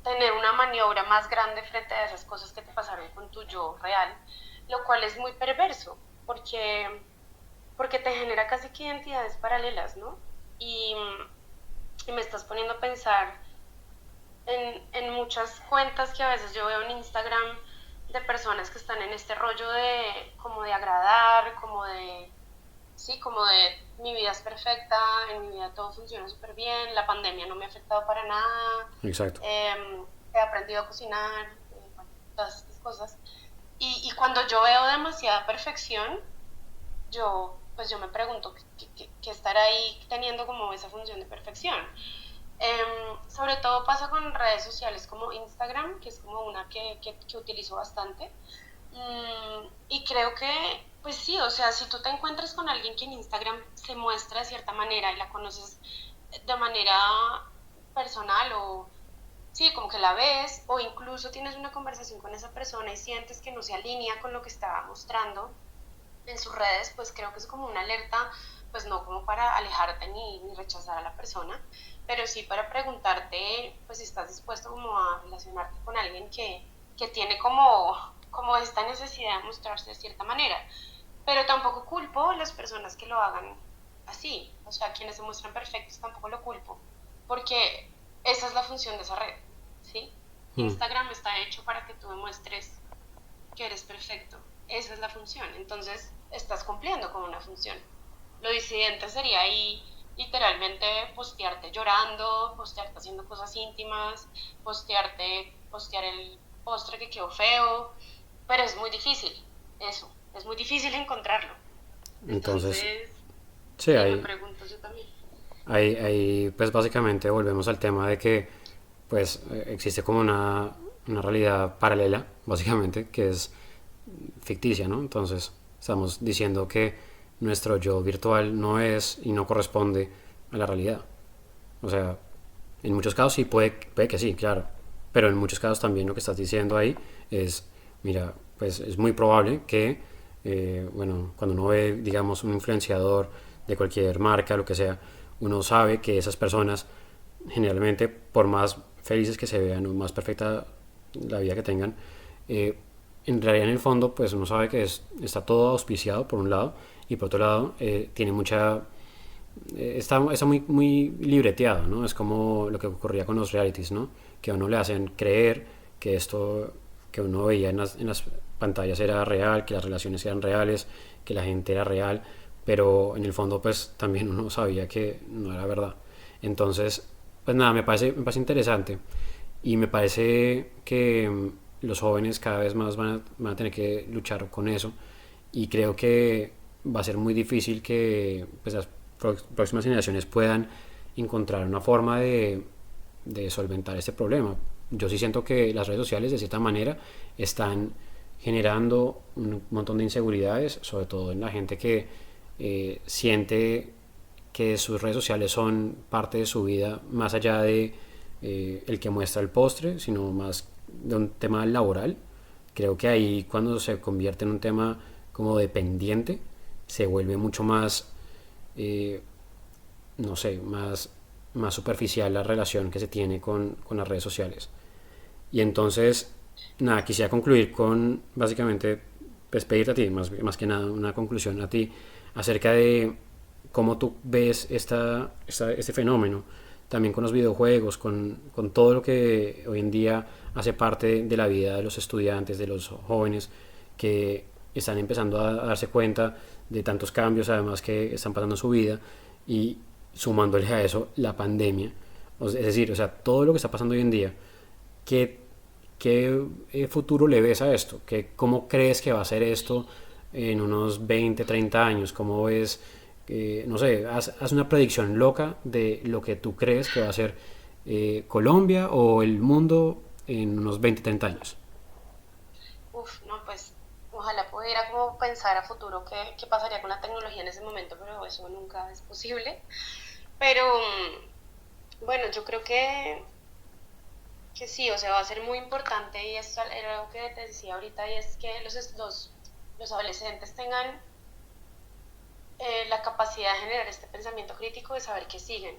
tener una maniobra más grande frente a esas cosas que te pasaron con tu yo real, lo cual es muy perverso, porque te genera casi que identidades paralelas, ¿no? Y, y me estás poniendo a pensar en muchas cuentas que a veces yo veo en Instagram de personas que están en este rollo de como de agradar, como de, sí, como de mi vida es perfecta, en mi vida todo funciona súper bien, la pandemia no me ha afectado para nada, Exacto. he aprendido a cocinar, bueno, todas estas cosas. Y cuando yo veo demasiada perfección, pues yo me pregunto qué estar ahí teniendo como esa función de perfección. Sobre todo pasa con redes sociales como Instagram, que es como una que utilizo bastante. Y creo que, pues sí, o sea, si tú te encuentras con alguien que en Instagram se muestra de cierta manera y la conoces de manera personal o sí, como que la ves o incluso tienes una conversación con esa persona y sientes que no se alinea con lo que está mostrando en sus redes, pues creo que es como una alerta, pues no como para alejarte ni rechazar a la persona, pero sí para preguntarte, pues si estás dispuesto como a relacionarte con alguien que tiene como esta necesidad de mostrarse de cierta manera. Pero tampoco culpo a las personas que lo hagan así, o sea, quienes se muestran perfectos tampoco lo culpo, porque esa es la función de esa red, ¿sí? Mm. Instagram está hecho para que tú demuestres que eres perfecto. Esa es la función. Entonces, estás cumpliendo con una función. Lo disidente sería ahí literalmente postearte llorando, postearte haciendo cosas íntimas, postear el postre que quedó feo, pero es muy difícil, eso, es muy difícil encontrarlo. Entonces, Entonces, sí, sí, me ahí, pregunto yo también. ahí pues básicamente volvemos al tema de que pues existe como una realidad paralela, básicamente, que es ficticia, ¿no? Entonces, estamos diciendo que nuestro yo virtual no es y no corresponde a la realidad. O sea, en muchos casos sí puede que sí, claro. Pero en muchos casos también lo que estás diciendo ahí es, mira, pues es muy probable que, bueno, cuando uno ve, digamos, un influenciador de cualquier marca, lo que sea, uno sabe que esas personas generalmente, por más felices que se vean o más perfecta la vida que tengan, en realidad en el fondo pues uno sabe que está todo auspiciado por un lado, y por otro lado tiene mucha está muy libreteado, ¿no? Es como lo que ocurría con los realities, ¿no? Que a uno le hacen creer que esto que uno veía en las pantallas era real, que las relaciones eran reales, que la gente era real, pero en el fondo pues también uno sabía que no era verdad. Entonces, pues nada, me parece interesante, y me parece que los jóvenes cada vez más van a tener que luchar con eso, y creo que va a ser muy difícil que pues, las próximas generaciones puedan encontrar una forma de solventar este problema. Yo sí siento que las redes sociales de cierta manera están generando un montón de inseguridades, sobre todo en la gente que siente que sus redes sociales son parte de su vida, más allá de el que muestra el postre, sino más de un tema laboral. Creo que ahí, cuando se convierte en un tema como dependiente, se vuelve mucho más no sé, más superficial la relación que se tiene con las redes sociales. Y entonces, nada, quisiera concluir con básicamente pues, pedirte a ti, más que nada una conclusión a ti acerca de cómo tú ves este fenómeno, también con los videojuegos, con todo lo que hoy en día hace parte de la vida de los estudiantes, de los jóvenes que están empezando a darse cuenta de tantos cambios además que están pasando en su vida, y sumándole a eso la pandemia, es decir, o sea, todo lo que está pasando hoy en día. ¿Qué futuro le ves a esto? ¿Cómo crees que va a ser esto en unos 20, 30 años? ¿Cómo ves? No sé, haz una predicción loca de lo que tú crees que va a ser Colombia o el mundo en unos 20, 30 años. Uf, no, pues ojalá pudiera como pensar a futuro qué pasaría con la tecnología en ese momento, pero eso nunca es posible. Pero bueno, yo creo que sí, o sea, va a ser muy importante, y esto era algo que te decía ahorita, y es que los adolescentes tengan la capacidad de generar este pensamiento crítico de saber qué siguen,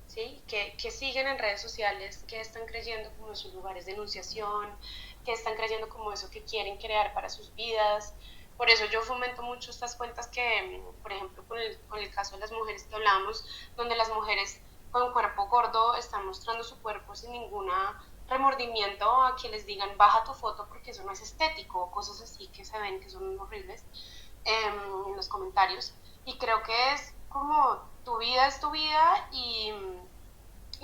¿sí? Que siguen en redes sociales, que están creyendo como sus lugares de enunciación, que están creyendo como eso que quieren crear para sus vidas. Por eso yo fomento mucho estas cuentas que, por ejemplo, con el caso de las mujeres que hablamos, donde las mujeres con cuerpo gordo están mostrando su cuerpo sin ninguna remordimiento a que les digan baja tu foto porque eso no es estético, o cosas así que se ven que son horribles en los comentarios. Y creo que es como tu vida es tu vida, y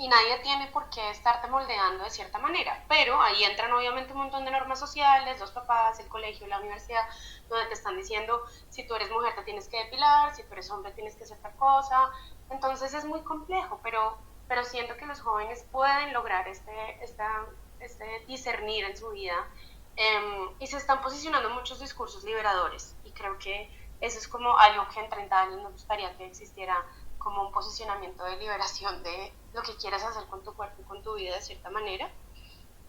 nadie tiene por qué estarte moldeando de cierta manera, pero ahí entran obviamente un montón de normas sociales, los papás, el colegio, la universidad, donde te están diciendo si tú eres mujer te tienes que depilar, si tú eres hombre tienes que hacer tal cosa. Entonces es muy complejo, pero siento que los jóvenes pueden lograr este discernir en su vida, y se están posicionando muchos discursos liberadores, y creo que eso es como algo que en 30 años me gustaría que existiera, como un posicionamiento de liberación de lo que quieras hacer con tu cuerpo y con tu vida de cierta manera.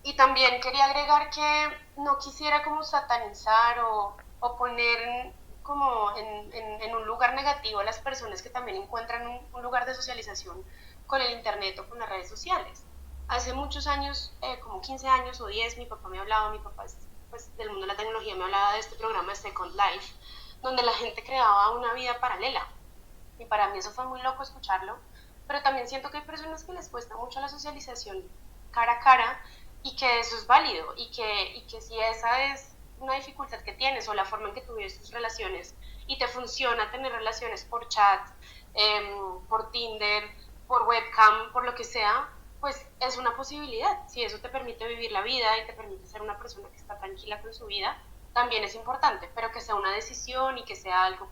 Y también quería agregar que no quisiera como satanizar o poner como en un lugar negativo a las personas que también encuentran un lugar de socialización con el internet o con las redes sociales. Hace muchos años, como 15 años o 10, mi papá me hablaba, mi papá es pues, del mundo de la tecnología, me hablaba de este programa Second Life, donde la gente creaba una vida paralela. Y para mí eso fue muy loco escucharlo, pero también siento que hay personas que les cuesta mucho la socialización cara a cara, y que eso es válido, y que si esa es una dificultad que tienes, o la forma en que tú vives tus relaciones y te funciona tener relaciones por chat, por Tinder, por webcam, por lo que sea, pues es una posibilidad. Si eso te permite vivir la vida y te permite ser una persona que está tranquila con su vida, también es importante, pero que sea una decisión y que sea algo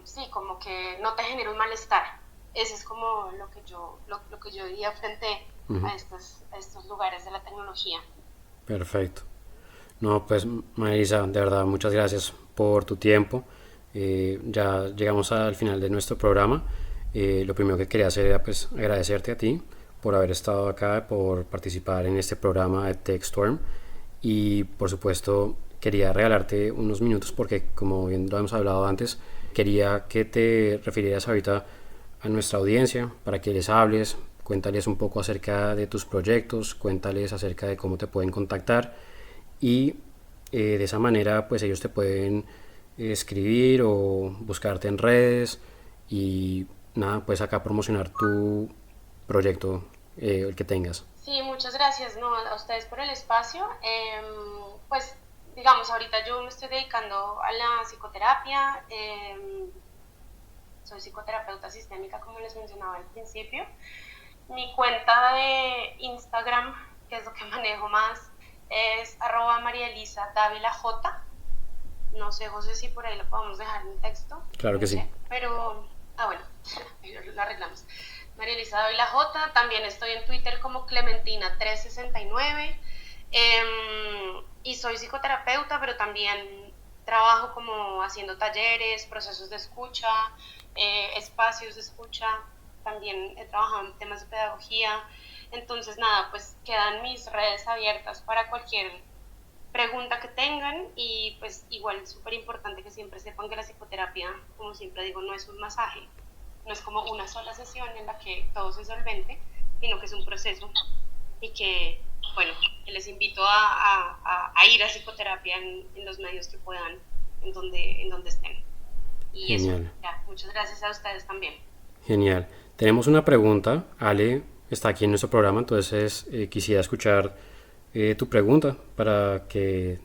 sí, como que no te genere un malestar. Ese es como lo que yo diría frente Uh-huh. a estos lugares de la tecnología. Perfecto. No, pues Marisa, de verdad, muchas gracias por tu tiempo. Ya llegamos al final de nuestro programa. Lo primero que quería hacer era pues agradecerte a ti por haber estado acá, por participar en este programa de TechStorm, y por supuesto quería regalarte unos minutos porque como bien lo hemos hablado antes, quería que te refirieras ahorita a nuestra audiencia para que les hables, cuéntales un poco acerca de tus proyectos, cuéntales acerca de cómo te pueden contactar y de esa manera pues ellos te pueden escribir o buscarte en redes y nada, pues acá promocionar tu proyecto, el que tengas. Sí, muchas gracias, no, a ustedes por el espacio. Pues, digamos, ahorita yo me estoy dedicando a la psicoterapia. Soy psicoterapeuta sistémica, como les mencionaba al principio. Mi cuenta de Instagram, que es lo que manejo más, es @marielisadávila.j. No sé, José, si por ahí lo podemos dejar en texto. Claro No que sí. sé, pero... Ah, bueno, lo arreglamos. María Elisa Dávila J. También estoy en Twitter como Clementina369. Y soy psicoterapeuta, pero también trabajo como haciendo talleres, procesos de escucha, espacios de escucha. También he trabajado en temas de pedagogía. Entonces, nada, pues quedan mis redes abiertas para cualquier pregunta que tengan y pues igual es súper importante que siempre sepan que la psicoterapia, como siempre digo, no es un masaje, no es como una sola sesión en la que todo se solvente, sino que es un proceso y que, bueno, que les invito a ir a psicoterapia en los medios que puedan, en donde estén. Y eso, Genial, ya, muchas gracias a ustedes también. genial. Tenemos una pregunta, Ale está aquí en nuestro programa, entonces quisiera escuchar tu pregunta para que,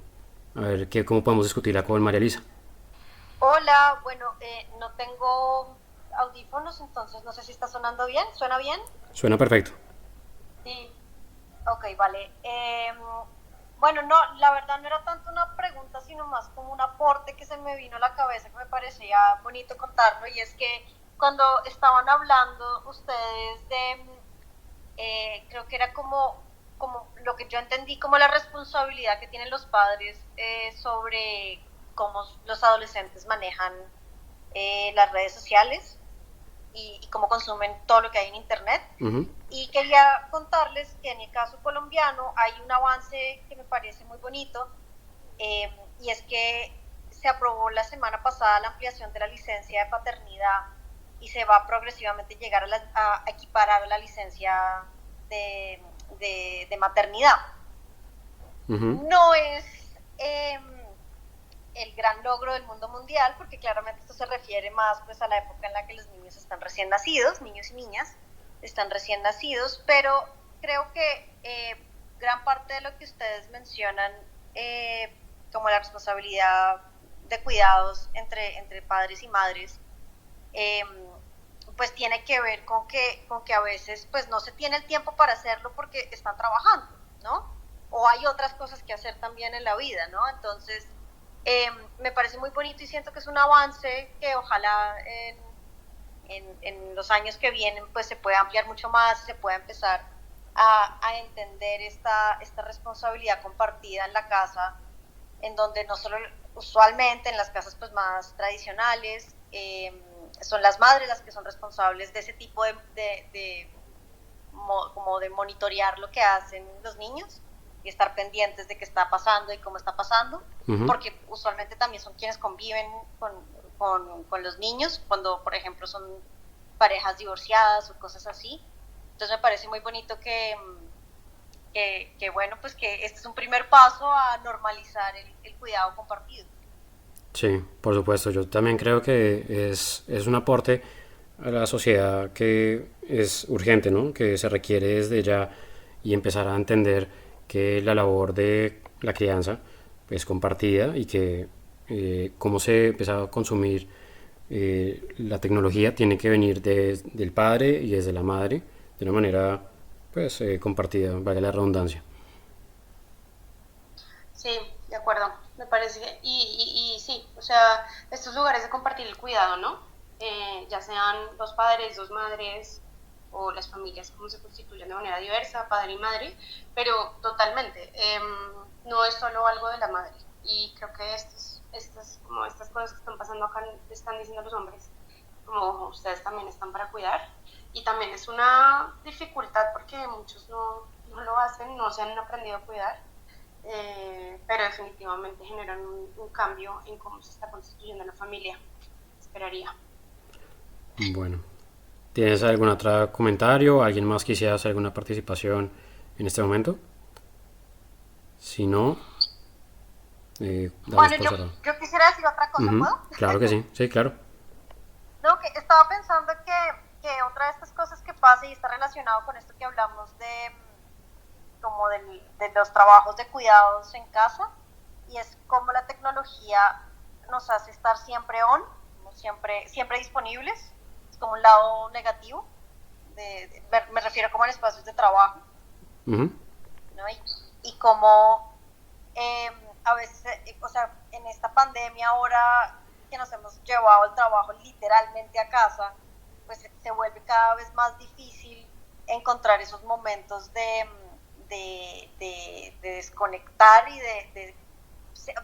a ver, cómo podemos discutirla con María Elisa. Hola, bueno, no tengo audífonos, entonces no sé si está sonando bien. ¿Suena bien? Suena perfecto. Sí, Ok, vale. Bueno, no, la verdad no era tanto una pregunta, sino más como un aporte que se me vino a la cabeza que me parecía bonito contarlo, y es que cuando estaban hablando ustedes de, creo que era como lo que yo entendí como la responsabilidad que tienen los padres sobre cómo los adolescentes manejan las redes sociales y cómo consumen todo lo que hay en Internet. Ujú. Y quería contarles que en el caso colombiano hay un avance que me parece muy bonito, y es que se aprobó la semana pasada la ampliación de la licencia de paternidad y se va progresivamente a llegar a equiparar a la licencia de, de maternidad. Ujú. No es eh, el gran logro del mundo mundial, porque claramente esto se refiere más pues a la época en la que los niños están recién nacidos, niños y niñas están recién nacidos, pero creo que gran parte de lo que ustedes mencionan, como la responsabilidad de cuidados entre padres y madres, eh, pues tiene que ver con que a veces pues no se tiene el tiempo para hacerlo porque están trabajando, ¿no? O hay otras cosas que hacer también en la vida, ¿no? Entonces, me parece muy bonito y siento que es un avance que ojalá en los años que vienen pues se pueda ampliar mucho más, se pueda empezar a entender esta responsabilidad compartida en la casa, en donde no solo usualmente en las casas pues más tradicionales, son las madres las que son responsables de ese tipo como de monitorear lo que hacen los niños y estar pendientes de qué está pasando y cómo está pasando, Ujú. porque usualmente también son quienes conviven con los niños, cuando por ejemplo son parejas divorciadas o cosas así. Entonces me parece muy bonito que bueno, pues que este es un primer paso a normalizar el cuidado compartido. Sí, por supuesto. Yo también creo que es un aporte a la sociedad que es urgente, ¿no? Que se requiere desde ya y empezar a entender que la labor de la crianza es compartida y que cómo se empieza a consumir la tecnología tiene que venir del padre y desde la madre de una manera pues compartida, vale la redundancia. sí, de acuerdo, me parece. Y sí, o sea, estos lugares de compartir el cuidado, ¿no? Ya sean dos padres, dos madres o las familias como se constituyen de manera diversa, padre y madre, pero totalmente, no es solo algo de la madre. Y creo que como estas cosas que están pasando acá están diciendo los hombres, como ustedes también están para cuidar. Y también es una dificultad porque muchos no lo hacen, no se han aprendido a cuidar, pero definitivamente generan un cambio en cómo se está constituyendo la familia, esperaría. Bueno, ¿Tienes algún otro comentario? ¿Alguien más quisiera hacer alguna participación en este momento? Si no, damos Bueno, por cerrado. yo quisiera decir otra cosa, Ujú, ¿puedo? claro que sí, sí, claro. No, que estaba pensando que otra de estas cosas que pasa y está relacionado con esto que hablamos como de los trabajos de cuidados en casa, y es cómo la tecnología nos hace estar siempre siempre disponibles. Es como un lado negativo, me refiero como en espacios de trabajo, Ujú, ¿no? Y como a veces, o sea, en esta pandemia ahora que nos hemos llevado el trabajo literalmente a casa, pues se vuelve cada vez más difícil encontrar esos momentos de desconectar y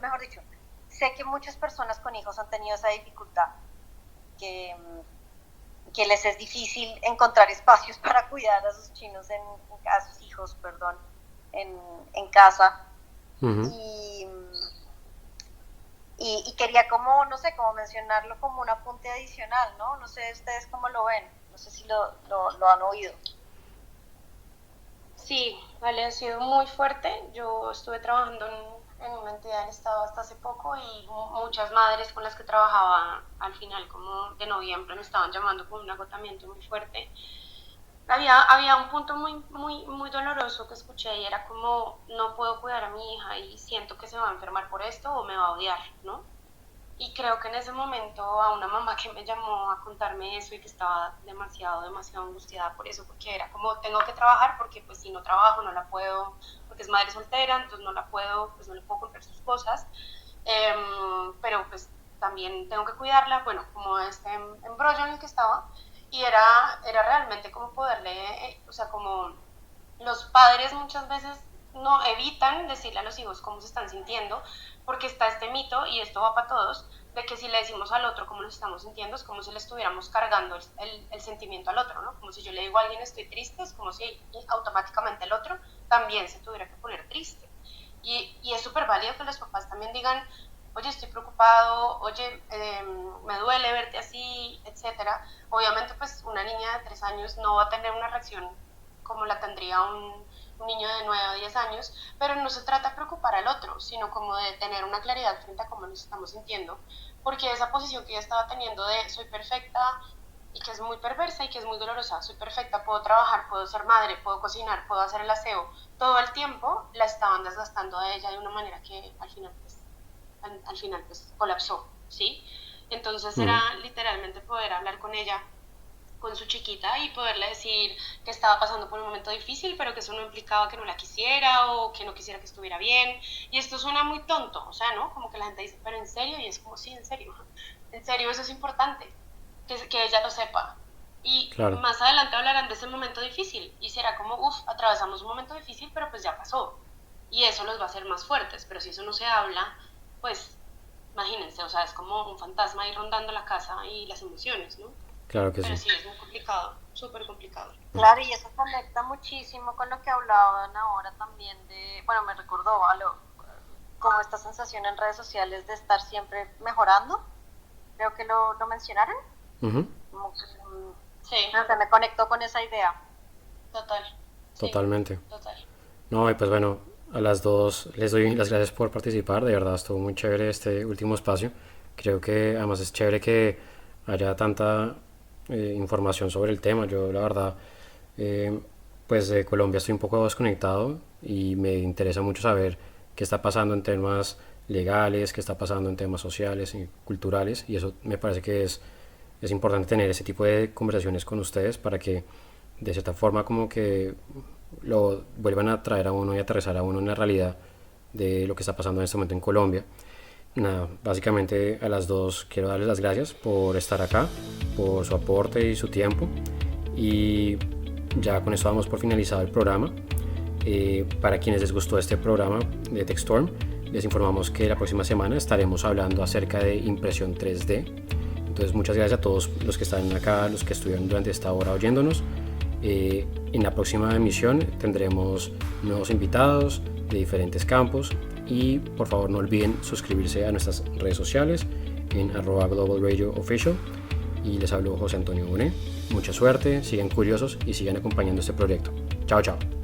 mejor dicho, sé que muchas personas con hijos han tenido esa dificultad, que, que les es difícil encontrar espacios para cuidar a sus a sus hijos, perdón, en casa. ujú. Y quería como, no sé, como mencionarlo como un apunte adicional, ¿no? No sé ustedes cómo lo ven, no sé si lo han oído. Sí, vale, ha sido muy fuerte. Yo estuve trabajando en una entidad del Estado hasta hace poco y muchas madres con las que trabajaba al final, como de noviembre, me estaban llamando con un agotamiento muy fuerte. Había un punto muy doloroso que escuché y era como, no puedo cuidar a mi hija y siento que se va a enfermar por esto o me va a odiar, ¿no? Y creo que en ese momento a una mamá que me llamó a contarme eso y que estaba demasiado angustiada por eso, porque era como, tengo que trabajar porque pues si no trabajo no la puedo, porque es madre soltera, entonces no la puedo, pues no le puedo comprar sus cosas, pero pues también tengo que cuidarla, bueno, como este embrollo en el que estaba, y era realmente como poderle, o sea, como los padres muchas veces no evitan decirle a los hijos cómo se están sintiendo, porque está este mito, y esto va para todos, de que si le decimos al otro cómo nos estamos sintiendo, es como si le estuviéramos cargando el sentimiento al otro, ¿no? Como si yo le digo a alguien estoy triste, es como si automáticamente el otro también se tuviera que poner triste. Y es súper válido que los papás también digan, oye, estoy preocupado, oye, me duele verte así, etcétera. Obviamente, pues una niña de 3 años no va a tener una reacción como la tendría un niño de 9 o 10 años, pero no se trata de preocupar al otro, sino como de tener una claridad frente a cómo nos estamos sintiendo, porque esa posición que ella estaba teniendo de soy perfecta y que es muy perversa y que es muy dolorosa, soy perfecta, puedo trabajar, puedo ser madre, puedo cocinar, puedo hacer el aseo, todo el tiempo la estaban desgastando a ella de una manera que al final pues colapsó, ¿sí? Entonces Ujú. era literalmente poder hablar con ella, con su chiquita, y poderle decir que estaba pasando por un momento difícil, pero que eso no implicaba que no la quisiera o que no quisiera que estuviera bien. Y esto suena muy tonto, o sea, ¿no? Como que la gente dice, pero en serio, y es como, sí, en serio, eso es importante, que ella lo sepa. Y Claro, más adelante hablarán de ese momento difícil y será como, uff, atravesamos un momento difícil, pero pues ya pasó. Y eso los va a hacer más fuertes, pero si eso no se habla, pues imagínense, o sea, es como un fantasma ahí rondando la casa y las emociones, ¿no? claro que Pero sí. sí, es muy complicado, súper complicado. Claro, y eso conecta muchísimo con lo que hablaban ahora también bueno, me recordó como esta sensación en redes sociales de estar siempre mejorando, creo que lo mencionaron, Ujú, como que, Sí, no sé, me conectó con esa idea. total. Sí, totalmente. total. No, y pues bueno, a las dos les doy las gracias por participar, de verdad estuvo muy chévere este último espacio. Creo que además es chévere que haya tanta información sobre el tema. Yo la verdad, eh, pues de Colombia estoy un poco desconectado y me interesa mucho saber qué está pasando en temas legales, qué está pasando en temas sociales y culturales, y eso me parece que es importante tener ese tipo de conversaciones con ustedes para que de cierta forma como que lo vuelvan a traer a uno y aterrizar a uno en la realidad de lo que está pasando en este momento en Colombia. Nada, básicamente a las dos quiero darles las gracias por estar acá, por su aporte y su tiempo. Y ya con esto damos por finalizado el programa. Para quienes les gustó este programa de TechStorm, les informamos que la próxima semana estaremos hablando acerca de impresión 3D. Entonces muchas gracias a todos los que están acá, los que estuvieron durante esta hora oyéndonos. En la próxima emisión tendremos nuevos invitados de diferentes campos, y por favor no olviden suscribirse a nuestras redes sociales en @globalradioofficial. Y les hablo José Antonio Bonet. Mucha suerte, sigan curiosos y sigan acompañando este proyecto. Chao, chao.